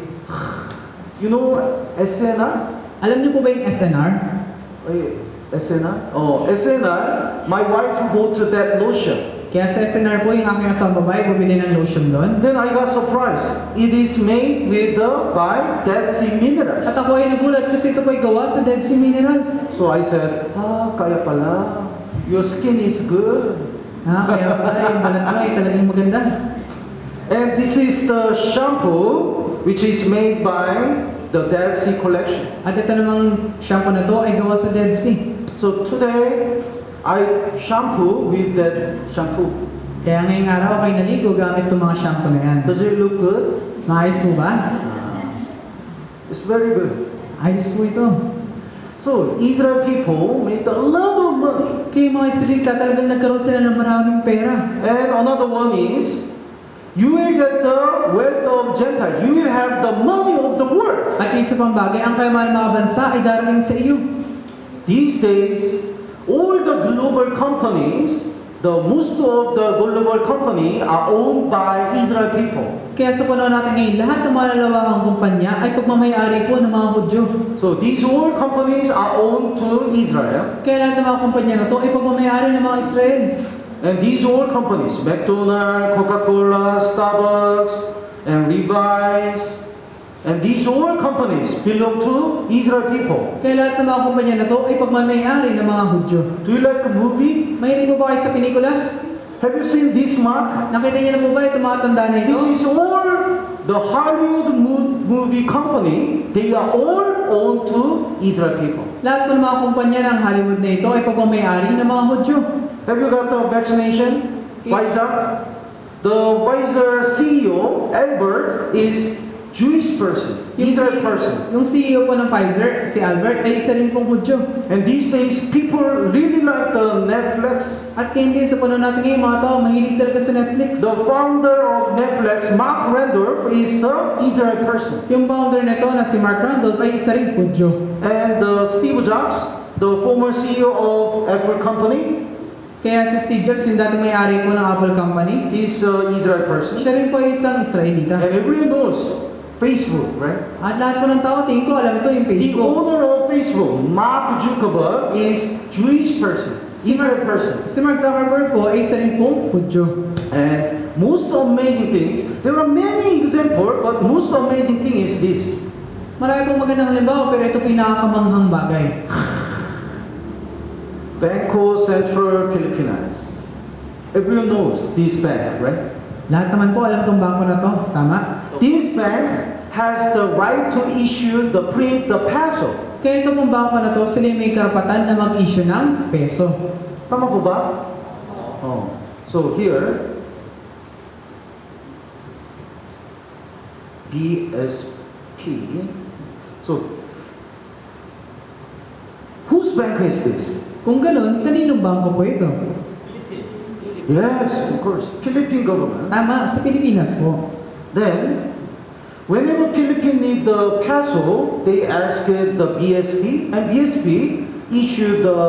You know SNR? Alam niyo po ba yung SNR? SNR? Oh, SNR, my wife bought that lotion. Kaya sa SNR po, yung aking asawang babae, bumili ng lotion doon. Then I got surprised. It is made with by Dead Sea minerals. At ako ay nagulat kasi ito po ay gawa sa Dead Sea Minerals. So I said, kaya pala. Your skin is good. Kaya pala yung balat mo ay talagang maganda. And this is the shampoo which is made by the Dead Sea collection. At ito namang shampoo na to ay gawa sa Dead Sea. So today, I shampoo with that shampoo. Kaya ngayong araw ako ay naligo gamit itong mga shampoo na yan. Does it look good? Maayos mo ba? It's very good. Ayos po ito. So Israel people made a lot of money. Kaya yung mga Israelita talagang nagkaroon sila ng maraming pera. And another one is, you will get the wealth of Gentiles. You will have the money of the world. At yung isa pang bagay, ang kayamanan ng mga bansa ay darating sa iyo. These days, all the global companies, most of the global company are owned by Israel people. Kaya sa panahon natin ngayon, lahat ng malalawakang kumpanya ay pagmamayari po ng mga Hudyo. So these all companies are owned to Israel. Kaya lahat ng mga kumpanya na to ay pagmamayari ng mga Israel. And these all companies, McDonald's, Coca-Cola, Starbucks, and Levi's, and these all companies belong to Israel people. Kaya lahat ng mga kumpanya na to ay pagmamayari ng mga Hudyo. Do you like a movie? Mahilig mo ba kayo sa pelikula? Have you seen this mark? Nakita niyo na po ba itong mga tanda na ito? This is all the Hollywood movie company. They are all owned to Israel people. Lahat po ng mga kumpanya ng Hollywood na ito ay pagmamayari ng mga Hudyo. Have you got the vaccination? Pfizer? The Pfizer CEO, Albert, is Jewish person, Israel person. Yung CEO po ng Pfizer, si Albert, ay isa rin pong Hudyo. And these days, people really like the Netflix. At kaya din sa panahon natin ngayon, mga tao, mahilig talaga sa Netflix. The founder of Netflix, Mark Randolph, is the Israel person. Yung founder nito na si Mark Randolph ay isa rin Hudyo. And Steve Jobs, the former CEO of Apple company, Kaya si Steve Jobs, yung dating may-ari po ng Apple Company, is Israel person. siya rin po ay isang Israelita. And everyone knows Facebook, right? At lahat po ng tao, tingin ko, alam ito yung The Facebook. owner of Facebook, Mark Zuckerberg, is Jewish person, Israel person. Si Mark Zuckerberg po ay isa rin pong Hudyo. And most amazing things, there are many examples, but most amazing thing is this. Marami pong magandang halimbawa, pero ito po yung nakakamanghang bagay. Banco Central Philippines. Everyone knows this bank, right? Lahat naman po alam itong bangko na to, tama? This bank has the right to issue the peso. Kaya ito pong bangko na to, sila may karapatan na mag-issue ng peso. Tama po ba? Oh. So here, BSP. So, whose bank is this? Kung ganun, kaninong bangko po ito? Yes, of course, Philippine government. Tama, sa Pilipinas po. Then, whenever Philippines need the peso, they ask the BSP, and BSP issue the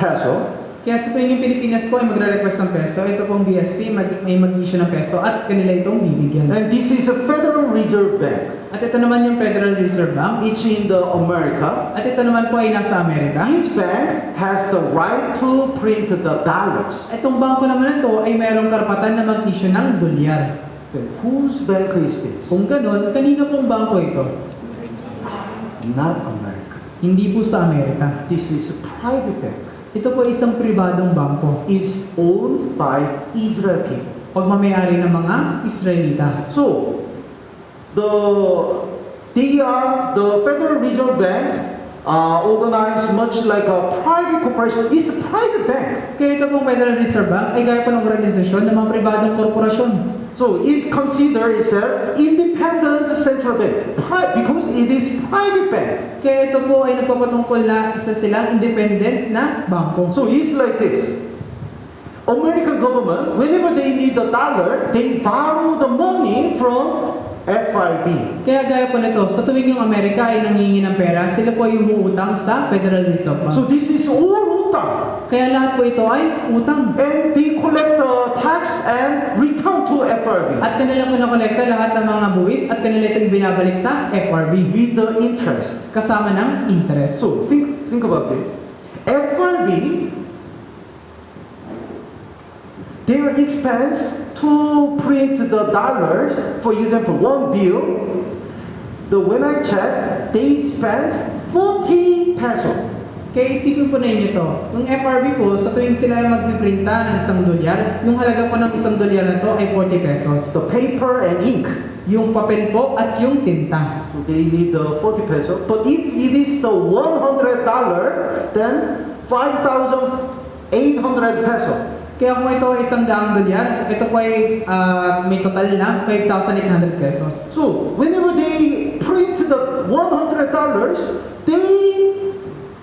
peso. Kaya sa tuwing yung Pilipinas po ay magre-request ng peso, ito pong BSP may mag-issue ng peso at kanila itong bibigyan. And this is a Federal Reserve Bank. At ito naman yung Federal Reserve Bank. It's in the America. At ito naman po ay nasa Amerika. This bank has the right to print the dollars. Itong bangko naman ito ay mayroong karapatan na mag-issue ng dolyar. Then whose bank is this? Kung ganun, kanino pong bangko ito? Not America. Hindi po sa Amerika. This is a private bank. Ito po isang pribadong bangko. Is owned by Israel people. Pagmamayari ng mga Israelita. So, the Federal Reserve Bank organized much like a private corporation. It's a private bank. Kaya ito pong Federal Reserve Bank ay gaya po ng organisasyon ng mga pribadong korporasyon. So it considers itself independent central bank because it is private bank. Kaya ito po ay nagpapatungkol na isa silang independent na bangko. So it's like this. American government, whenever they need a dollar, they borrow the money from FRB. Kaya gaya po nito, sa tuwing yung Amerika ay nangingi ng pera, sila po ay umuutang sa Federal Reserve Bank. So this is all utang. Kaya lahat po ito ay utang. And they collect the tax and return to FRB At kanila po nakolekta lahat ng mga buwis at kanila itong binabalik sa FRB with the interest. kasama ng interest. So think about this. FRB, their expense to print the dollars, for example, one bill, when I check, they spent 40 pesos. Kaya isipin po ninyo to, yung FRB po, sa tuwing sila ay magpiprinta ng $1, yung halaga po ng $1 na to ay 40 pesos. The paper and ink, Yung papel po at yung tinta. so they need the 40 pesos. But if it is the $100, then 5,800 pesos. Kaya kung ito ay $100, ito po ay may total na 5,800 pesos. So whenever they print the $100, they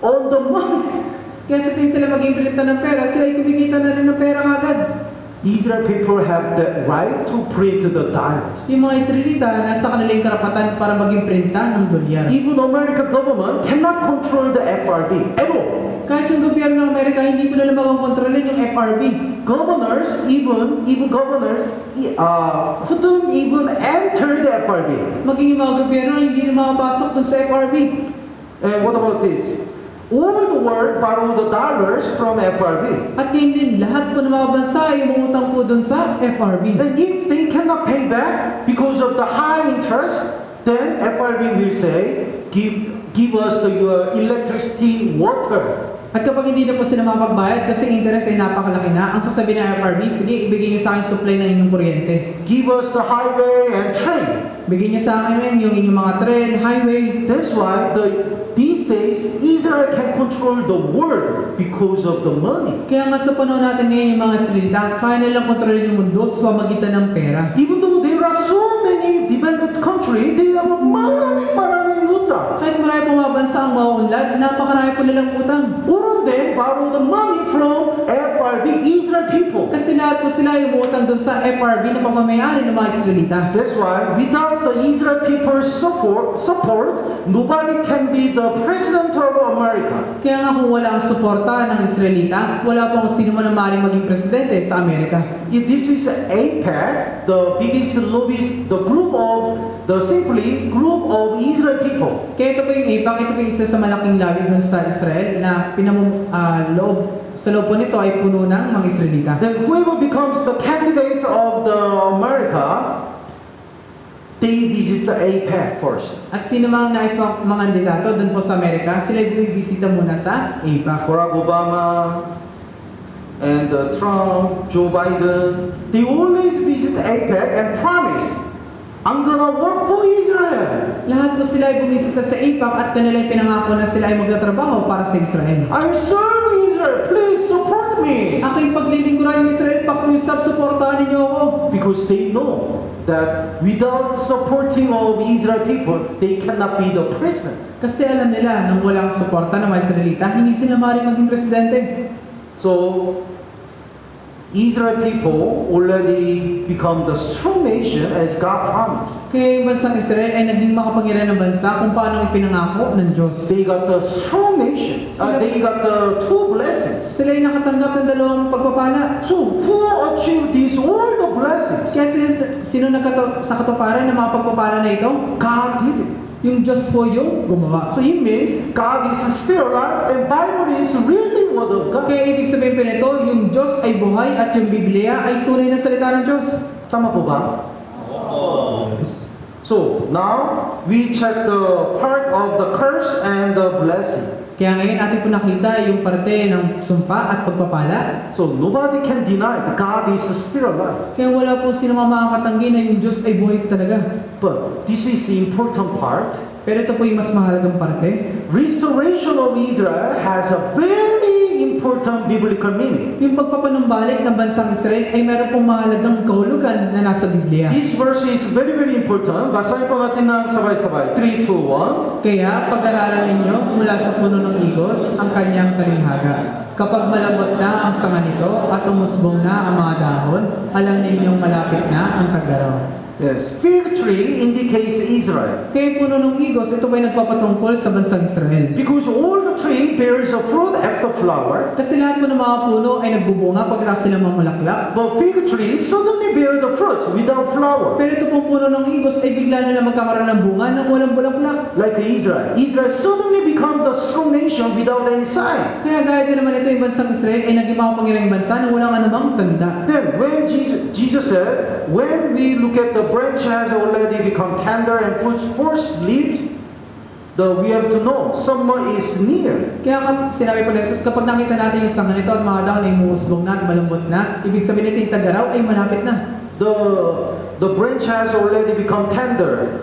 own the money. Kaya sa tuwing sila mag-imprinta ng pera, sila ay kumikita na rin ng pera kagad. Israel people have the right to print the dollars. Yung mga Israelita, nasa kanilang karapatan para mag-imprinta ng dolyar. Even American government cannot control the FRB at all. Kahit yung gobyerno ng Amerika, hindi po nila magakontrolin yung FRB. Governors, even governors, couldn't even enter the FRB. Maging yung mga gobyerno, hindi na makapasok dun sa FRB. And what about this? All the world borrow the dollars from FRB. At ngayon din, lahat po ng mga bansa ay umutang po dun sa FRB. And if they cannot pay back because of the high interest, then FRB will say, give us your electricity, water. At kapag hindi na po sila makapagbayad kasi ang interest ay napakalaki na, ang sasabihin ng FRB, sige, ibigay niyo sa akin supply ng inyong kuryente. Give us the highway and train. Bigyan niyo sa akin yung inyong mga tren, highway. That's why these days Israel can control the world because of the money. Kaya nga sa panahon natin ngayon, yung mga Israelita, kaya nilang kontrolin yung mundo sa pamagitan ng pera. Even though there are so many developed countries, they have maraming utang. Kahit marami pong mga bansa ang mauunlad, napakarami po nilang utang. All of them borrow the money from FRB, Israel people. Kasi lahat po sila ay umutang doon sa FRB na pagmamayari ng mga Israelita. That's why without the Israel people's support, nobody can be the president of America. Kaya nga kung wala ang suporta ng Israelita, wala pong sino man ang maaaring maging presidente sa Amerika. If this is AIPAC, the biggest lobbyist, the group of Israel people. Kaya ito po yung AIPAC, ito po yung isa sa malaking lobby doon sa Israel na sa loob po nito ay puno ng mga Israelita. Then whoever becomes the candidate of the America, they visit the AIPAC first. At sino mang nais mga kandidato doon po sa Amerika, sila ay bibisita muna sa AIPAC. Barack Obama and Trump, Joe Biden, they always visit AIPAC and promise, I'm gonna work for Israel. Lahat po sila ay bumisita sa AIPAC at kanila ay pinangako na sila ay magtatrabaho para sa Israel. I'm serving Israel. Please support me. Aking paglilingkuran yung Israel, pakiusap, suportahan ninyo ako. Because they know that without supporting of Israel people, they cannot be the president. Kasi alam nila, nang walang suporta ng mga Israelita, hindi sila maaaring maging presidente. So, Israel people already become the strong nation as God promised. Kaya yung bansang Israel ay naging makapangyarihan ng bansa kung paano ipinangako ng Diyos. They got the strong nation. They got the two blessings. Sila ay nakatanggap ng dalawang pagpapala. So, who achieved these all the blessings? Kaya sino sa katuparan ng mga pagpapala na ito? God did it. Yung Diyos po yung gumawa. So it means God is still alive and Bible is really word of God. Kaya ibig sabihin po nito, yung Diyos ay buhay at yung Biblia ay tunay na salita ng Diyos. Tama po ba? Yes. So now we check the part of the curse and the blessing. Kaya ngayon atin po nakita yung parte ng sumpa at pagpapala. So nobody can deny that God is still alive. Kaya wala po sino makakatanggi na yung Diyos ay buhay talaga. But this is the important part. Pero ito po yung mas mahalagang parte. Restoration of Israel has a very important biblical meaning. Yung pagpapanumbalik ng bansang Israel ay meron pong mahalagang kahulugan na nasa Biblia. This verse is very, very important. Basahin po natin ng sabay-sabay. 3, 2, 1. Kaya pag-aralan ninyo mula sa puno ng igos ang kanyang talinghaga. Kapag malambot na ang sanga nito at umusbong na ang mga dahon, alam ninyong malapit na ang taggaraw. Yes. Fig tree indicates Israel. Kaya yung puno ng igos, ito ba'y nagpapatungkol sa bansang Israel? Because all the tree bears a fruit after flower. Kasi lahat po ng mga puno ay nagbubunga pagkatapos sila mamulaklak. But fig tree suddenly bear the fruit without flower. Pero ito pong puno ng igos ay bigla na magkakaroon ng bunga nang walang bulaklak. Like Israel. Israel suddenly becomes a strong nation without any sign. Kaya gaya din naman ito yung bansang Israel ay naging makapangyarihang bansa na walang anumang tanda. Then when Jesus said, when we look at the branch has already become tender and fruits first leaves, we have to know summer is near. Kaya sinabi po ni Jesus, kapag nakita natin yung sanga nito at mga dahon ay umuusbong na at malambot na, ibig sabihin nito yung tagaraw ay malapit na. The branch has already become tender.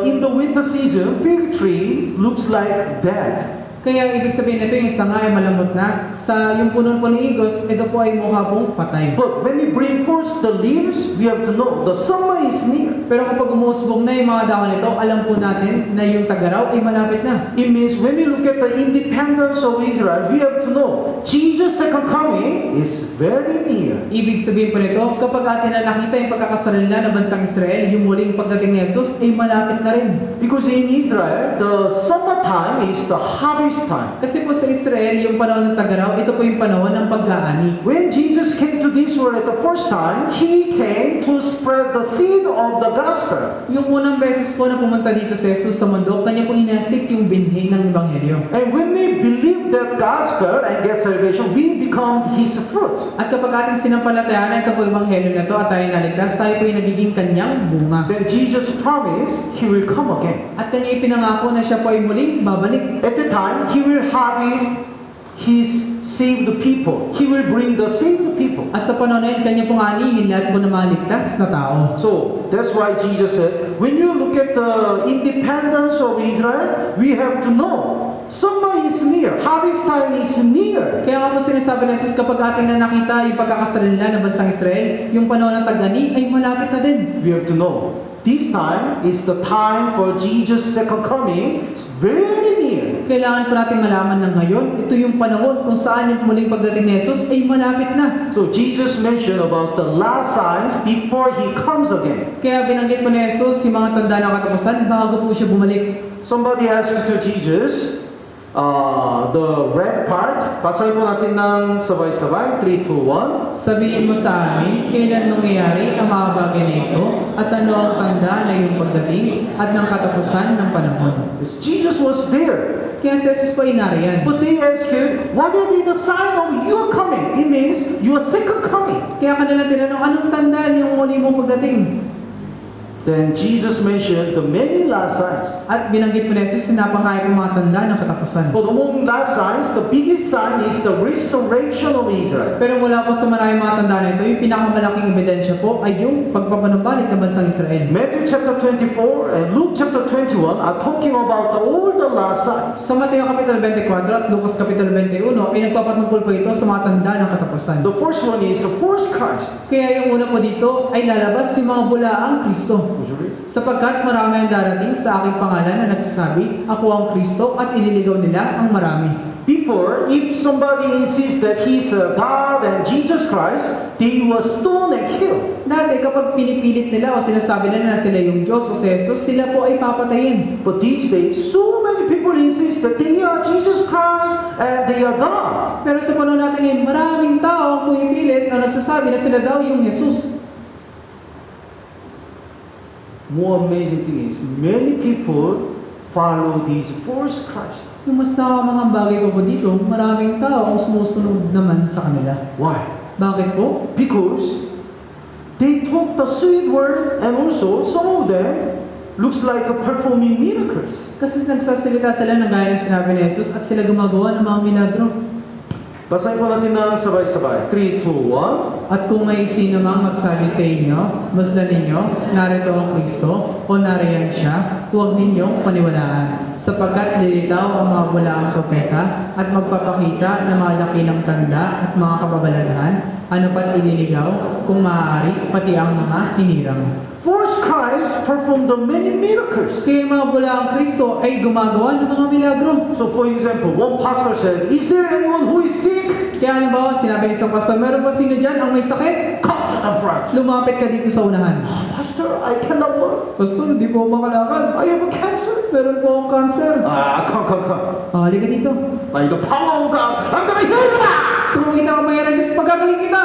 In the winter season, fig tree looks like dead. Kaya ibig sabihin nito yung sanga ay malambot na. Sa yung puno po ng igos, ito po ay mukha pong patay. But when we bring forth the leaves, we have to know the summer is near. Pero kapag umuusbong na yung mga dahon nito, alam po natin na yung tagaraw ay malapit na. It means when we look at the independence of Israel, we have to know Jesus' second coming is very near. Ibig sabihin po nito, kapag atin na nakita yung pagkakasalanla ng bansang Israel, yung muling pagdating ni Jesus ay malapit na rin. Because in Israel, the summertime is the harvest time. Kasi po sa Israel, yung panahon ng tagaraw, ito po yung panahon ng pag-aani. When Jesus came to this world at the first time, He came to spread the seed of the gospel. Yung unang beses po na pumunta dito si Jesus sa mundo, kanya pong inasik yung binhi ng Ebanghelyo. And when we believe that gospel and get salvation, we become His fruit. At kapag ating sinampalatayaan na ito po Ebanghelyo na ito at tayo naligtas, tayo po yung nagiging kanyang bunga. Then Jesus promised He will come again. At kanya ipinangako na siya po ay muling babalik. At the time, He will harvest His saved people. He will bring the saved people. At sa panahon na yun, kanya pong anihin lahat po na maligtas na tao. So that's why Jesus said, when you look at the independence of Israel, we have to know summer is near, harvest time is near. Kaya nga po sinasabi ni Jesus, kapag ating na nakita yung pagkakasalanla ng bansang Israel, yung panahon ng tag-ani ay malapit na din. We have to know this time is the time for Jesus' second coming. It's very near. Kailangan po natin malaman na ngayon, ito yung panahon kung saan yung muling pagdating ni Jesus ay malapit na. So Jesus mentioned about the last signs before He comes again. Kaya binanggit po ni Jesus yung mga tanda ng katapusan bago po siya bumalik. Somebody asked to Jesus, the red part, basahin po natin ng sabay-sabay, 3, 2, 1. Sabihin mo sa amin, kailan mangyayari ang mga bagay na ito at ano ang tanda na yung pagdating at ng katapusan ng panahon. Jesus was there. Kaya si Jesus po ay nariyan. But they asked Him, what will be the sign of your coming? It means your second coming. Kaya kanila tinanong, anong tanda yung muli mong pagdating? Then Jesus mentioned the many last signs. At binanggit po ni Jesus na napakarami pong mga tanda ng katapusan. But among last signs, the biggest sign is the restoration of Israel. Pero mula po sa maraming mga tanda na ito, yung pinakamalaking ebidensya po ay yung pagpapanumbalik ng bansang Israel. Matthew chapter 24 and Luke chapter 21 are talking about all the last signs. Sa Mateo Kapitulo 24 at Lucas Kapitulo 21, ay nagpapatungkol po ito sa mga tanda ng katapusan. The first one is the false Christ. Kaya yung una po dito ay lalabas yung mga bulaang Kristo. Sapagkat marami ang darating sa aking pangalan na nagsasabi, ako ang Kristo at ililigaw nila ang marami. Before, if somebody insists that He's God and Jesus Christ, they were stoned and killed. Dati kapag pinipilit nila o sinasabi nila na sila yung Diyos o si Jesus, sila po ay papatayin. But these days, so many people insist that they are Jesus Christ and they are God. Pero sa panahon natin ngayon, maraming tao ang pumipilit na nagsasabi na sila daw yung Jesus. More amazing thing is, many people follow these false Christ. Yung mas nakamangang bagay pa po dito, maraming tao ang sumusunod naman sa kanila. Why? Bakit po? Because they talk the sweet word and also some of them looks like performing miracles. Kasi nagsasalita sila na gaya ng sinabi ni Jesus at sila gumagawa ng mga milagro. Basahin po natin ng sabay-sabay. 3, 2, 1. At kung may sino mang magsabi sa inyo, masdan ninyo, narito ang Kristo, o nariyan siya, huwag ninyong paniwalaan. Sapagkat lilitaw ang mga bulaang propeta at magpapakita ng mga dakilang tanda at mga kababalaghan, ano pat iniligaw, kung maaari, pati ang mga hinirang. First Christ performed the many miracles. Kaya yung mga bulaang Kristo ay gumagawa ng mga milagro. So for example, one pastor said, is there anyone who is sick? Kaya halimbawa, sinabi ng isang pastor, meron ba sino dyan ang may sakit? Come to the front. Lumapit ka dito sa unahan. Pastor, I cannot work. Pastor, hindi po ako makalakad. I have a cancer. Meron po akong cancer. Come. Halika dito. By the power of God, I'm gonna heal you. Sumagita ka mayroon Diyos, pagkagaling kita.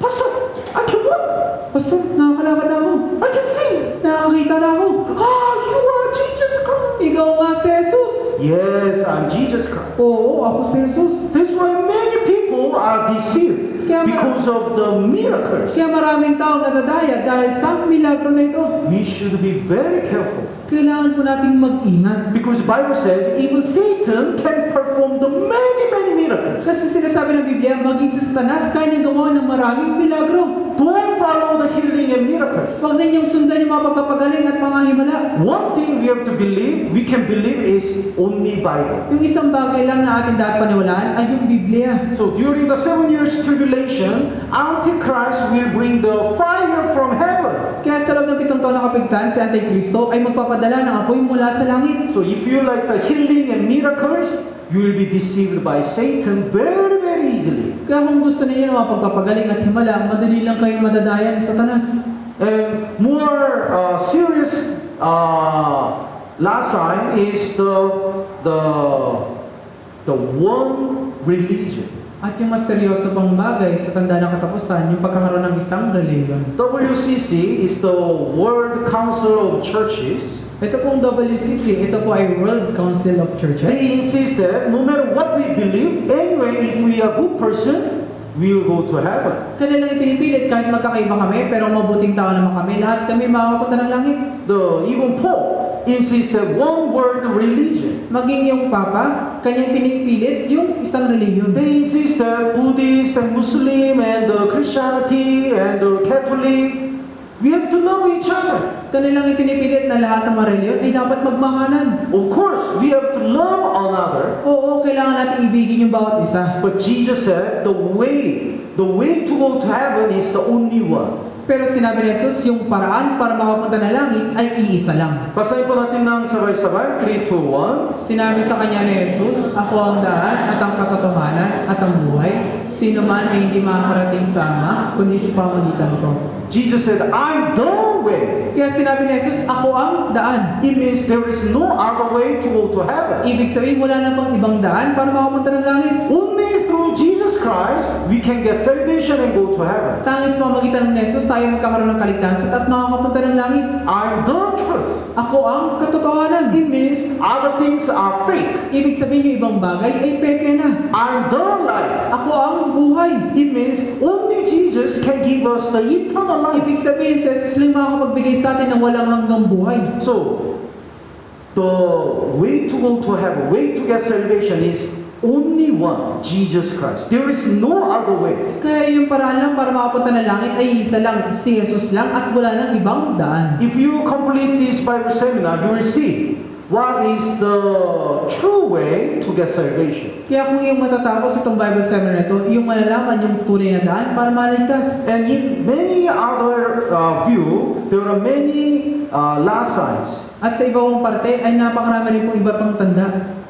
Pastor, I can walk. Pastor, nakakalakad na ako. I can see. Nakakita na ako. You are Jesus Christ. Ikaw nga si Jesus. Yes, I'm Jesus Christ. Oo, ako si Jesus. That's why many people are deceived because of the miracles. Kaya maraming tao nadadaya dahil sa milagro na ito. We should be very careful Kailangan po nating mag-ingat. because the Bible says even Satan can perform the many miracles. Kasi sinasabi ng Biblia, maging si Satanas, kaya niyang gumawa ng maraming milagro. Don't follow the healing and miracles. Huwag ninyong sundan yung mga pagpapagaling at mga himala. One thing we have to believe, we can believe is only Bible. Yung isang bagay lang na ating dapat paniwalaan ay yung Biblia. So during the 7 years tribulation, Antichrist will bring the fire from heaven. Kaya sa loob ng 7 taon na kapigtan, si Antikristo ay magpapadala ng apoy mula sa langit. So if you like the healing and miracles, you will be deceived by Satan very easily. Kaya kung gusto ninyo ng mga pagpapagaling at himala, madali lang kayong madadaya ni Satanas. And more serious last sign is the one religion. At yung mas seryoso pang bagay sa tanda ng katapusan, yung pagkakaroon ng isang reliyon. WCC is the World Council of Churches. Ito pong WCC, ito po ay World Council of Churches. They insist that no matter what we believe, anyway, if we are a good person, we will go to heaven. Kanilang ipinipilit kahit magkakaiba kami, pero mabuting tao naman kami, lahat kami makakapunta ng langit. Even Paul insisted one word religion. Maging yung Papa, kanyang pinipilit yung isang reliyon. They insisted Buddhist and Muslim and Christianity and Catholic, we have to love each other. Kanilang ipinipilit na lahat ng mga reliyon ay dapat magmahalan. Of course, we have to love another. Oo, kailangan natin ibigin yung bawat isa. But Jesus said the way to go to heaven is the only one. Pero sinabi ni Jesus, yung paraan para makapunta ng langit ay iisa lang. Basahin po natin ng sabay-sabay. 3, 2, 1. Sinabi sa kanya ni Jesus, ako ang daan at ang katotohanan at ang buhay. Sino man ay hindi makakarating sa Ama, kundi sa pamamagitan ko. Jesus said, I'm the way. Kaya sinabi ni Jesus, ako ang daan. It means there is no other way to go to heaven. Ibig sabihin, wala na pang ibang daan para makapunta ng langit. Only through Jesus Christ we can get salvation and go to heaven. Tangis pamamagitan ng Jesus, tayo magkakaroon ng kaligtasan at makakapunta ng langit. I'm the truth. Ako ang katotohanan. It means other things are fake. Ibig sabihin, yung ibang bagay ay peke na. I'm the life. Ako ang buhay. It means only Jesus can give us the eternal life. Ibig sabihin, si Jesus lang makakapagbigay sa atin ng walang hanggang buhay. So, the way to go to heaven, way to get salvation is only one, Jesus Christ. There is no other way. Kaya yung paraan lang para makapunta ng langit ay isa lang, si Jesus lang at wala nang ibang daan. If you complete this Bible seminar, you will see what is the true way to get salvation. Kaya kung yung matatapos itong Bible seminar na ito, yung malalaman yung tunay na daan para maligtas. And in many other view, there are many last signs. At sa ibang parte ay napakarami rin pong iba pang tanda.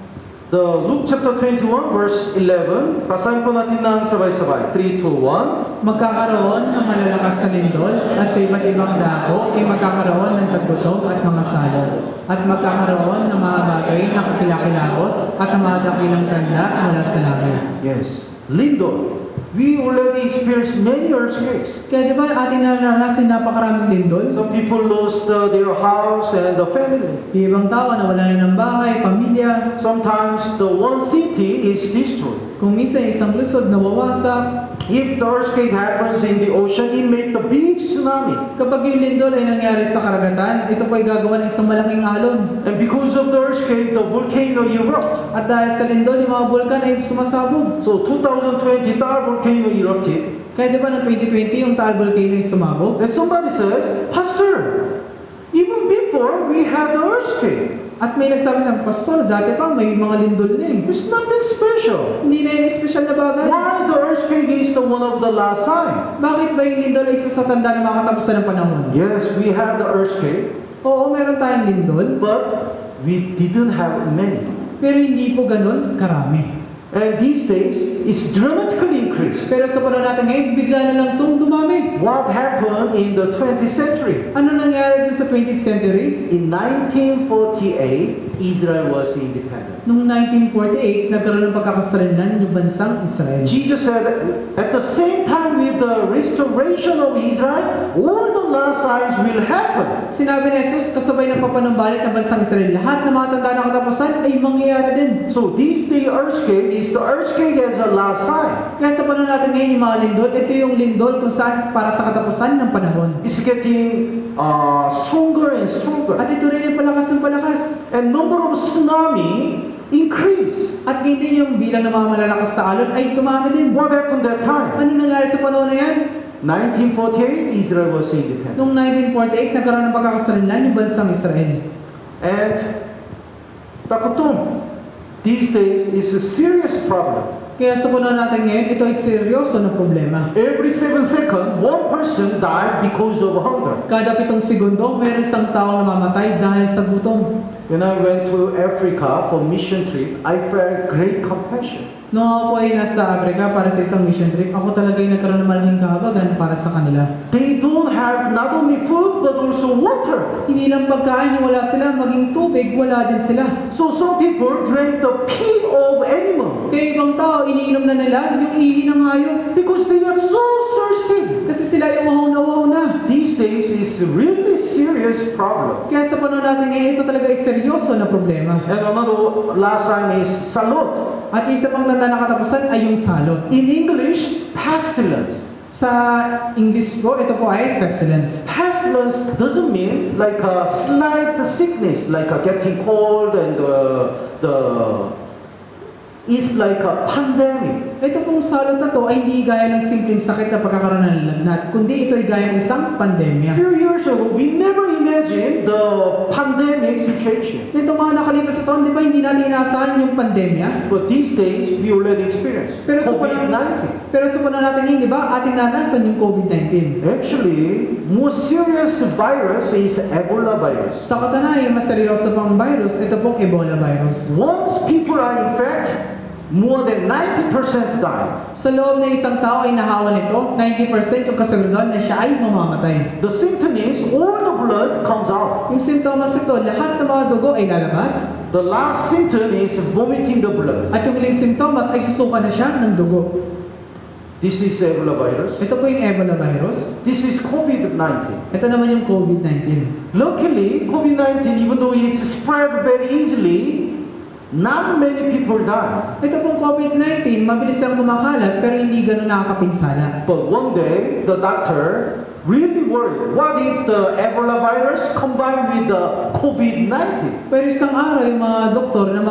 The Luke chapter 21 verse 11, basahin po natin ng sabay-sabay. 3, 2, 1. Magkakaroon ng malalakas na lindol at sa iba't ibang dako ay magkakaroon ng taggutom at mga salot. At magkakaroon ng mga bagay na kakilakilabot at ang mga dakilang tanda mula sa langit. Yes. Lindol. We already experienced many earthquakes. Kaya di ba ating naranasan napakaraming lindol? Some people lost their house and the family. Yung ibang tao nawala na ng bahay, pamilya. Sometimes the one city is destroyed. Kung minsan isang lungsod nawawasak. If the earthquake happens in the ocean, it makes a big tsunami. Kapag yung lindol ay nangyari sa karagatan, ito po ay gagawa ng isang malaking alon. And because of the earthquake, the volcano erupts. At dahil sa lindol, yung mga bulkan ay sumasabog. So 2020, Taal volcano erupted. Kaya di ba noong 2020 yung Taal Volcano ay sumabog? Then somebody says, Pastor, even before we had the earthquake, At may nagsabi sa Pastor, dati pa may mga lindol na eh. it's nothing special. Hindi na yung espesyal na bagay. Why the earthquake is the one of the last sign? Bakit ba yung lindol ay isa sa tanda na makatapusan ng panahon? Yes, we had the earthquake, Oo, meron tayong lindol, but we didn't have many. pero hindi po ganun karami. And these days, it's dramatically increased. Pero sa panahon natin ngayon, bigla na lang itong dumami. What happened in the 20th century? Ano nangyari dun sa 20th century? In 1948, Israel was independent. Noong 1948, nagkaroon ng pagkakasarinlan yung bansang Israel. Jesus said, at the same time with the restoration of Israel, all the last signs will happen. Sinabi ni Jesus, kasabay ng papanumbalik ng bansang Israel, lahat ng mga tanda ng katapusan ay mangyayari din. So this day earthquake is the earthquake as a last sign. Kaya sa panahon natin ngayon, yung mga lindol, ito yung lindol kung saan para sa katapusan ng panahon. It's getting stronger and stronger. At ito rin yung palakas ng palakas. And number of tsunami increase. At hindi yung bilang ng mga malalakas sa alon ay tumami din. What happened that time? Ano nangyari sa panahon na yan? 1948, Israel was independent. Noong 1948, nagkaroon ng pagkakasarinlan yung bansang Israel. And Takutum, these days is a serious problem. Kaya sa panahon natin ngayon, ito ay seryoso na problema. Every 7 seconds, one person died because of hunger. Kada 7 segundo, mayroon isang taong namamatay dahil sa gutom. When I went to Africa for mission trip, I felt great compassion. Noong ako po ay nasa Africa para sa isang mission trip, ako talaga ay nagkaroon ng malaking kahabagan para sa kanila. They don't have not only food but also water. Hindi lang pagkain yung wala sila, maging tubig, wala din sila. So some people drank the pee of animal Kaya ibang tao, iniinom na nila yung ihi ng hayop. because they are so thirsty. Kasi sila yung wahaw na wahaw na. These days is really serious problem. Kaya sa panahon natin ngayon, ito talaga ay seryoso na problema. And another last sign is salot. At isa pang tanda na katapusan ay yung salot. In English, pestilence. Sa English po, ito po ay pestilence. Pestilence doesn't mean like a slight sickness, like getting cold and it's like a pandemic. Ito pong salot na to ay hindi gaya ng simpleng sakit na pagkakaroon ng lagnat, kundi ito ay gaya ng isang A pandemya. few years ago, we never imagined the pandemic situation. Nito mga nakalipas na taon, di ba hindi natin inaasahan yung pandemya? But these days, we already experienced Pero sa panahon, COVID-19. pero sa panahon natin ngayon, di ba, ating naranasan yung COVID-19. Actually, more serious virus is Ebola virus. Sa katunayan, mas seryoso pang virus, ito pong Ebola virus. Once people are infected, more than 90% die. Sa loob ng isang tao ay nahawa nito, 90% yung kasalunan na siya ay mamamatay. The symptom is all the blood comes out. Yung simptomas nito, lahat ng mga dugo ay lalabas, The last symptom is vomiting the blood. at yung huling simptomas ay susuka na siya ng dugo. This is Ebola virus. Ito po yung Ebola virus. This is COVID-19. Ito naman yung COVID-19. Luckily, COVID-19, even though it's spread very easily, not many people die. Ito pong COVID-19, mabilis lang kumakalat pero hindi ganun nakakapinsala. But one day, the doctor really worried. What if the Ebola virus combined with the COVID-19? Pero isang araw, yung mga doktor na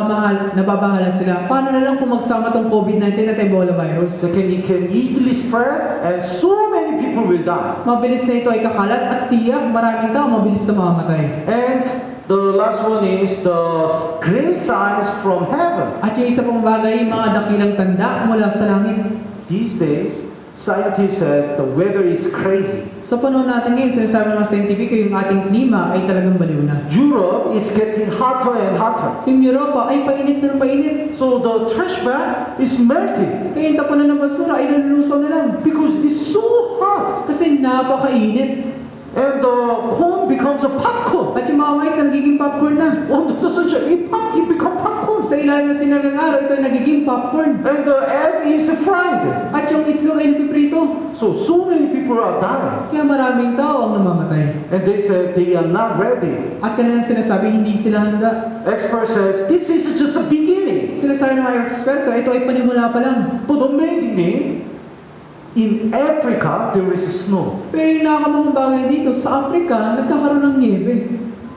nababahala sila, paano na lang kung magsama tong COVID-19 at Ebola virus? So it can easily spread and so many people will die. Mabilis na ito ay kakalat at tiyak maraming tao mabilis na mamamatay. And the last one is the great signs from heaven. At yung isa pong bagay, mga dakilang tanda mula sa langit. These days, scientists said the weather is crazy. Sa panahon natin ngayon, sinasabi ng mga scientific yung ating klima ay talagang baliw na. Europe is getting hotter and hotter. Yung Europa ay painit na ng painit. So the trash bag is melting Kaya yung tapunan ng basura ay nalulusaw na lang. because it's so hot. Kasi napakainit. And the corn becomes a popcorn. At yung mga mais nagiging popcorn na. Oh, it become popcorn sa ilalim ng sinagang araw, ito ay nagiging popcorn. And the egg is fried. At yung itlog ay napiprito. So many people are dying. Kaya maraming tao ang namamatay. And they said they are not ready. At kanilang sinasabi, hindi sila handa. Expert says this is just a beginning. Sinasabi ng mga eksperto, ito ay panimula pa lang. But amazingly, in Africa, there is snow. Pero yung nakakamang bagay dito, sa Africa, nagkakaroon ng niebe.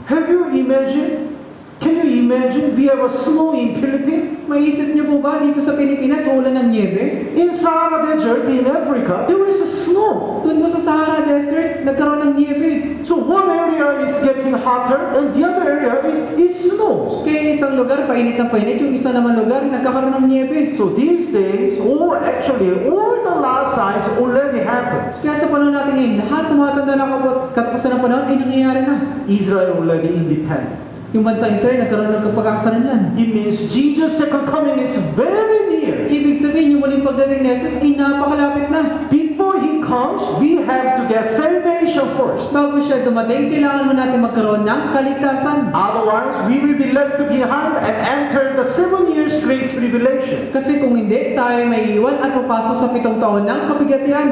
Have you imagined? Can you imagine we have a snow in Philippines? Maisip niyo po ba dito sa Pilipinas, ulan ng niebe? In Sahara Desert in Africa, there is a snow. Doon mo sa Sahara Desert, nagkaroon ng niebe. So one area is getting hotter and the other area is snow. Kaya isang lugar, painit na painit, yung isa naman lugar, nagkakaroon ng niebe. So these days, all the last signs already happened. Kaya sa panahon natin ngayon, lahat ng mga tanda na katapusan ng panahon ay nangyayari na. Israel already independent. Yung bansa Israel, nagkaroon ng pagkakasalanlan. It means Jesus' second coming is very near. Ibig sabihin, yung muling pagdating ni Jesus ay napakalapit na. Before He comes, we have to get salvation first. Bago siya dumating, kailangan mo natin magkaroon ng kaligtasan. Otherwise, we will be left behind and enter the 7 years great tribulation. Kasi kung hindi, tayo may iwan at papasok sa 7 taon ng kabigatian.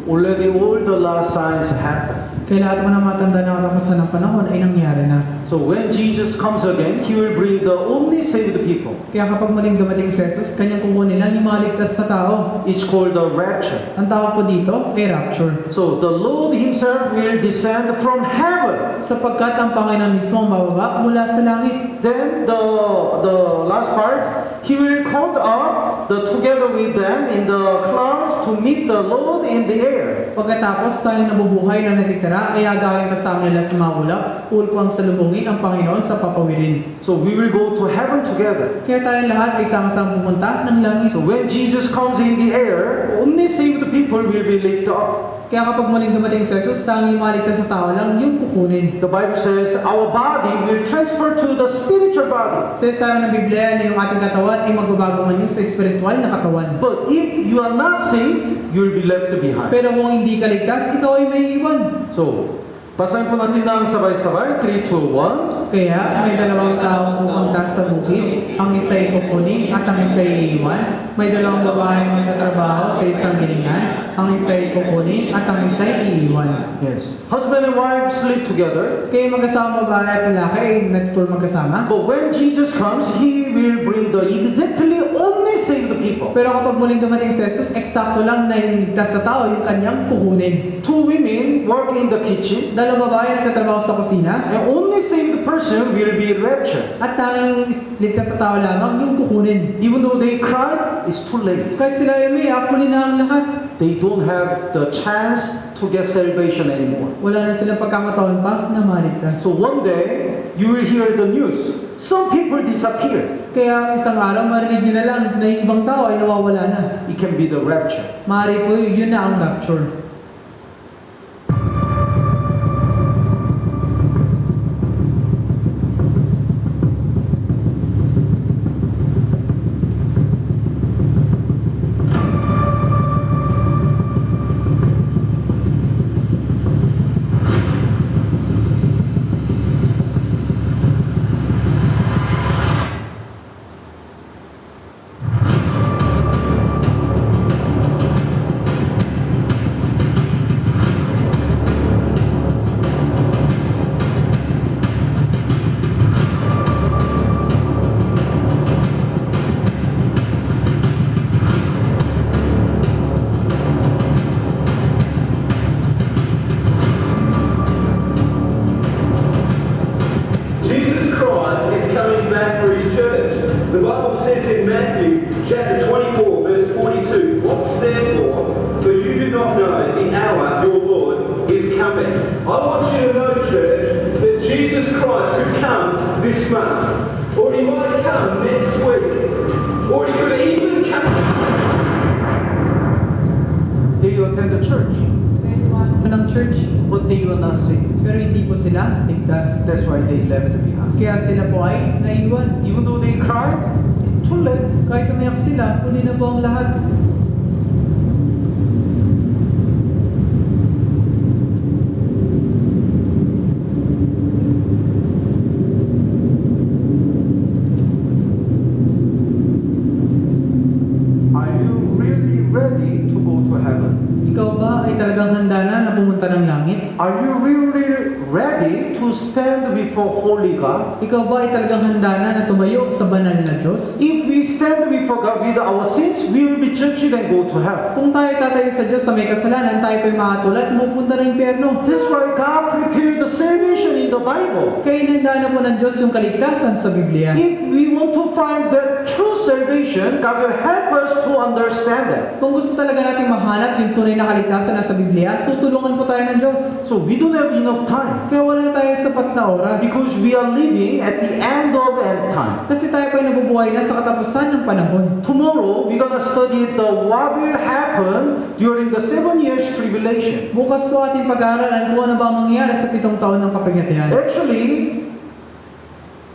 Already all the last signs happened. Kaya lahat mo na matanda na katapusan ng panahon ay nangyari na. So when Jesus comes again, He will bring the only saved people. Kaya kapag muling dumating si Jesus, kanyang kukunin lang yung mga ligtas na tao. It's called the rapture. Ang tawag po dito ay rapture. So the Lord Himself will descend from heaven. Sapagkat ang Panginoon mismo ang bababa mula sa langit. Then the last part, He will caught up together with them in the clouds to meet the Lord in the air. Pagkatapos tayong nabubuhay na natitira ay agawin kasama nila sa mga ulap upang salubungin ang Panginoon sa papawirin. So we will go to heaven together. Kaya tayong lahat ay sama-sama pumunta ng langit. So when Jesus comes in the air, only saved people will be lifted up. Kaya kapag muling dumating si Jesus, tanging maligtas na tao lang yung kukunin. The Bible says our body will transfer to the spiritual body. Sa sabi ng Biblia na yung ating katawan ay magbabago man yung sa spiritual na katawan. But if you are not saved, you will be left behind. Pero kung hindi ka ligtas, ikaw ay may iwan. So, basahin po natin ng sabay-sabay. 3, 2, 1. Kaya may dalawang taong pupunta sa bukid, ang isa ay kukunin at ang isa ay iiwan. May dalawang babaeng magtatrabaho sa isang gilingan, ang isa ay kukunin at ang isa ay iiwan. Yes. Husband and wife sleep together. Kaya magkasama babae at lalaki ay natutulog magkasama. But when Jesus comes, He will bring the exactly only saved people. Pero kapag muling dumating si Jesus, eksakto lang na yung ligtas sa tao yung kanyang kukunin. 2 women work in the kitchen, Dalawang babae nagtatrabaho sa kusina, and only saved person will be raptured. at tanging ligtas na tao lamang yung kukunin. Even though they cried, it's too late. Kaya sila ay umiyak, huli na ang lahat. They don't have the chance to get salvation anymore. Wala na silang pagkakataon pa na maligtas. So one day, you will hear the news. Some people disappear. Kaya isang araw, marinig nyo na lang na yung ibang tao ay nawawala na. It can be the rapture. Maaari po yun na ang rapture. Jesus Christ is coming back for His church. The Bible says in Matthew chapter 24 verse 42, "Watch therefore, for you do not know the hour your Lord is coming." I want you to know, church, that Jesus Christ could come this month, or He might come next week, or He could even come. They attend the church, Sila yung mga ng church, but they were not saved. pero hindi po sila ligtas. That's why they left behind. Kaya sila po ay naiwan. Even though they cried, it's too late. Kahit umiyak sila, huli na po ang lahat. Are you really ready to go to heaven? Ikaw ba ay talagang handa na pumunta ng langit? Are you really ready to stand before holy God? Ikaw ba ay talagang handa na tumayo sa banal na Diyos? If we stand before God with our sins, we will be judged and go to hell. Kung tayo tatayo sa Diyos sa may kasalanan, tayo po'y makatulad, mapupunta ng impyerno. That's why God prepared the salvation in the Bible. Kaya inanda na po ng Diyos yung kaligtasan sa Biblia. If we want to find that true salvation, God will help us to understand it. Kung gusto talaga natin mahanap yung tunay na kaligtasan na sa Biblia, tutulungan po tayo ng Diyos. So we don't have enough time Kaya wala na tayo sapat na oras. because we are living at the end of end time. Kasi tayo po'y nabubuhay na sa katapusan ng panahon. Tomorrow, we're going to study what will happen during the 7 years tribulation. Bukas po ating pag-aaralan kung ano ba ang mangyayari sa 7 taon ng kapighatian. Actually,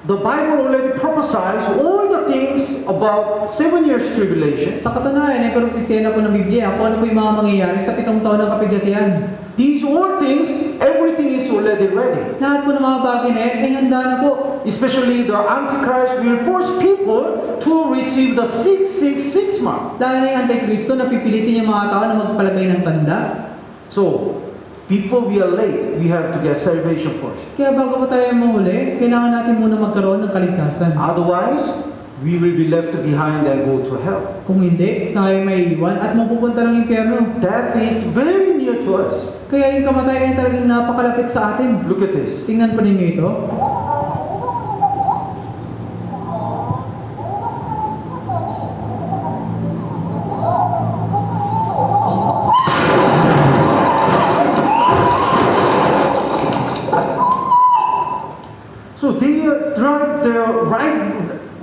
the Bible already prophesies all the things about 7 years tribulation. Sa katunayan ay propesya na po ng Biblia kung ano po yung mga mangyayari sa 7 taon ng kapighatian. These all things, everything is already ready. Lahat po ng mga bagay na yan ay handa na po. Especially the Antichrist will force people to receive the 666 mark. Lalo na yung Antikristo na pipilitin yung mga tao na magpalagay ng tanda. So, before we are late, we have to get salvation first. Kaya bago pa tayo mahuli, kailangan natin muna magkaroon ng kaligtasan. Otherwise, we will be left behind and go to hell. Kung hindi, tayo may iwan at mapupunta ng impyerno. Death is very near to us. Kaya yung kamatayan ay talagang napakalapit sa atin. Look at this. Tingnan po ninyo ito. So they drive the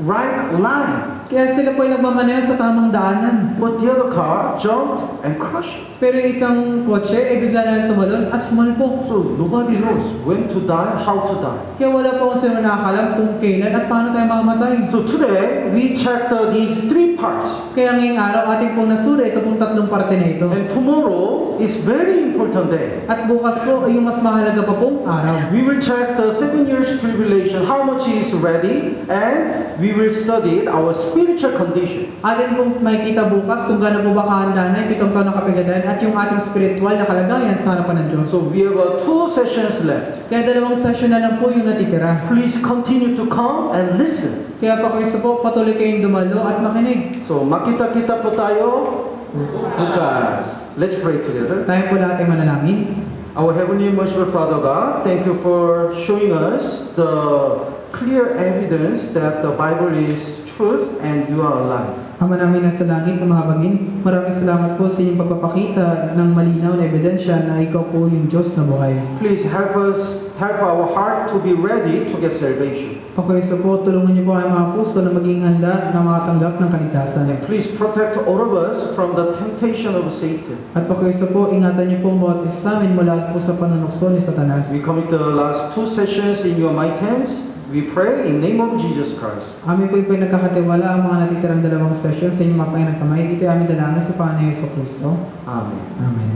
right line. Kaya sila po ay nagmamaneho sa tamang daanan. But the other car jumped and crushed it. Pero yung isang kotse ay bigla na lang tumalon at sumalpok. So nobody knows when to die, how to die. Kaya wala po kasi nakakalam kung kailan at paano tayo mamamatay. So today, we checked these three parts. Kaya ngayong araw ating pong nasuri ito pong tatlong parte na ito. And tomorrow is very important day. At bukas po ay yung mas mahalaga pa pong araw. We will check the 7 years tribulation, how much is ready, and we will study our spiritual condition. Atin pong makikita bukas kung gaano po ba kahanda na yung 7 taon na kapigadan at yung ating spiritual na kalagayan sa harapan ng Diyos. So we have 2 sessions left. Kaya 2 session na lang po yung natitira. Please continue to come and listen. Kaya pa kayo po patuloy kayong dumalo at makinig. So makita-kita po tayo bukas. Let's pray together. Tayo po lahat ay manalangin. Our Heavenly Merciful Father God, thank you for showing us the clear evidence that the Bible is truth and you are alive. Ama namin nasa langit na mahabagin, maraming salamat po sa inyong pagpapakita ng malinaw na ebidensya na ikaw po yung Diyos na buhay. Please help our heart to be ready to get salvation. Pakaysa po, tulungan niyo po ang mga puso na maging handa na makatanggap ng kaligtasan. And please protect all of us from the temptation of Satan. At pakaysa po, ingatan niyo po ang bawat isa sa amin mula po sa panunukso ni Satanas. We commit the last 2 sessions in your mighty hands. We pray in name of Jesus Christ. Amin po yung nagkakatiwala ang mga natitirang 2 session sa inyong mapahinang kamay. Ito ay aming dalangin sa Panginoon Hesus Kristo. Amen. Amen.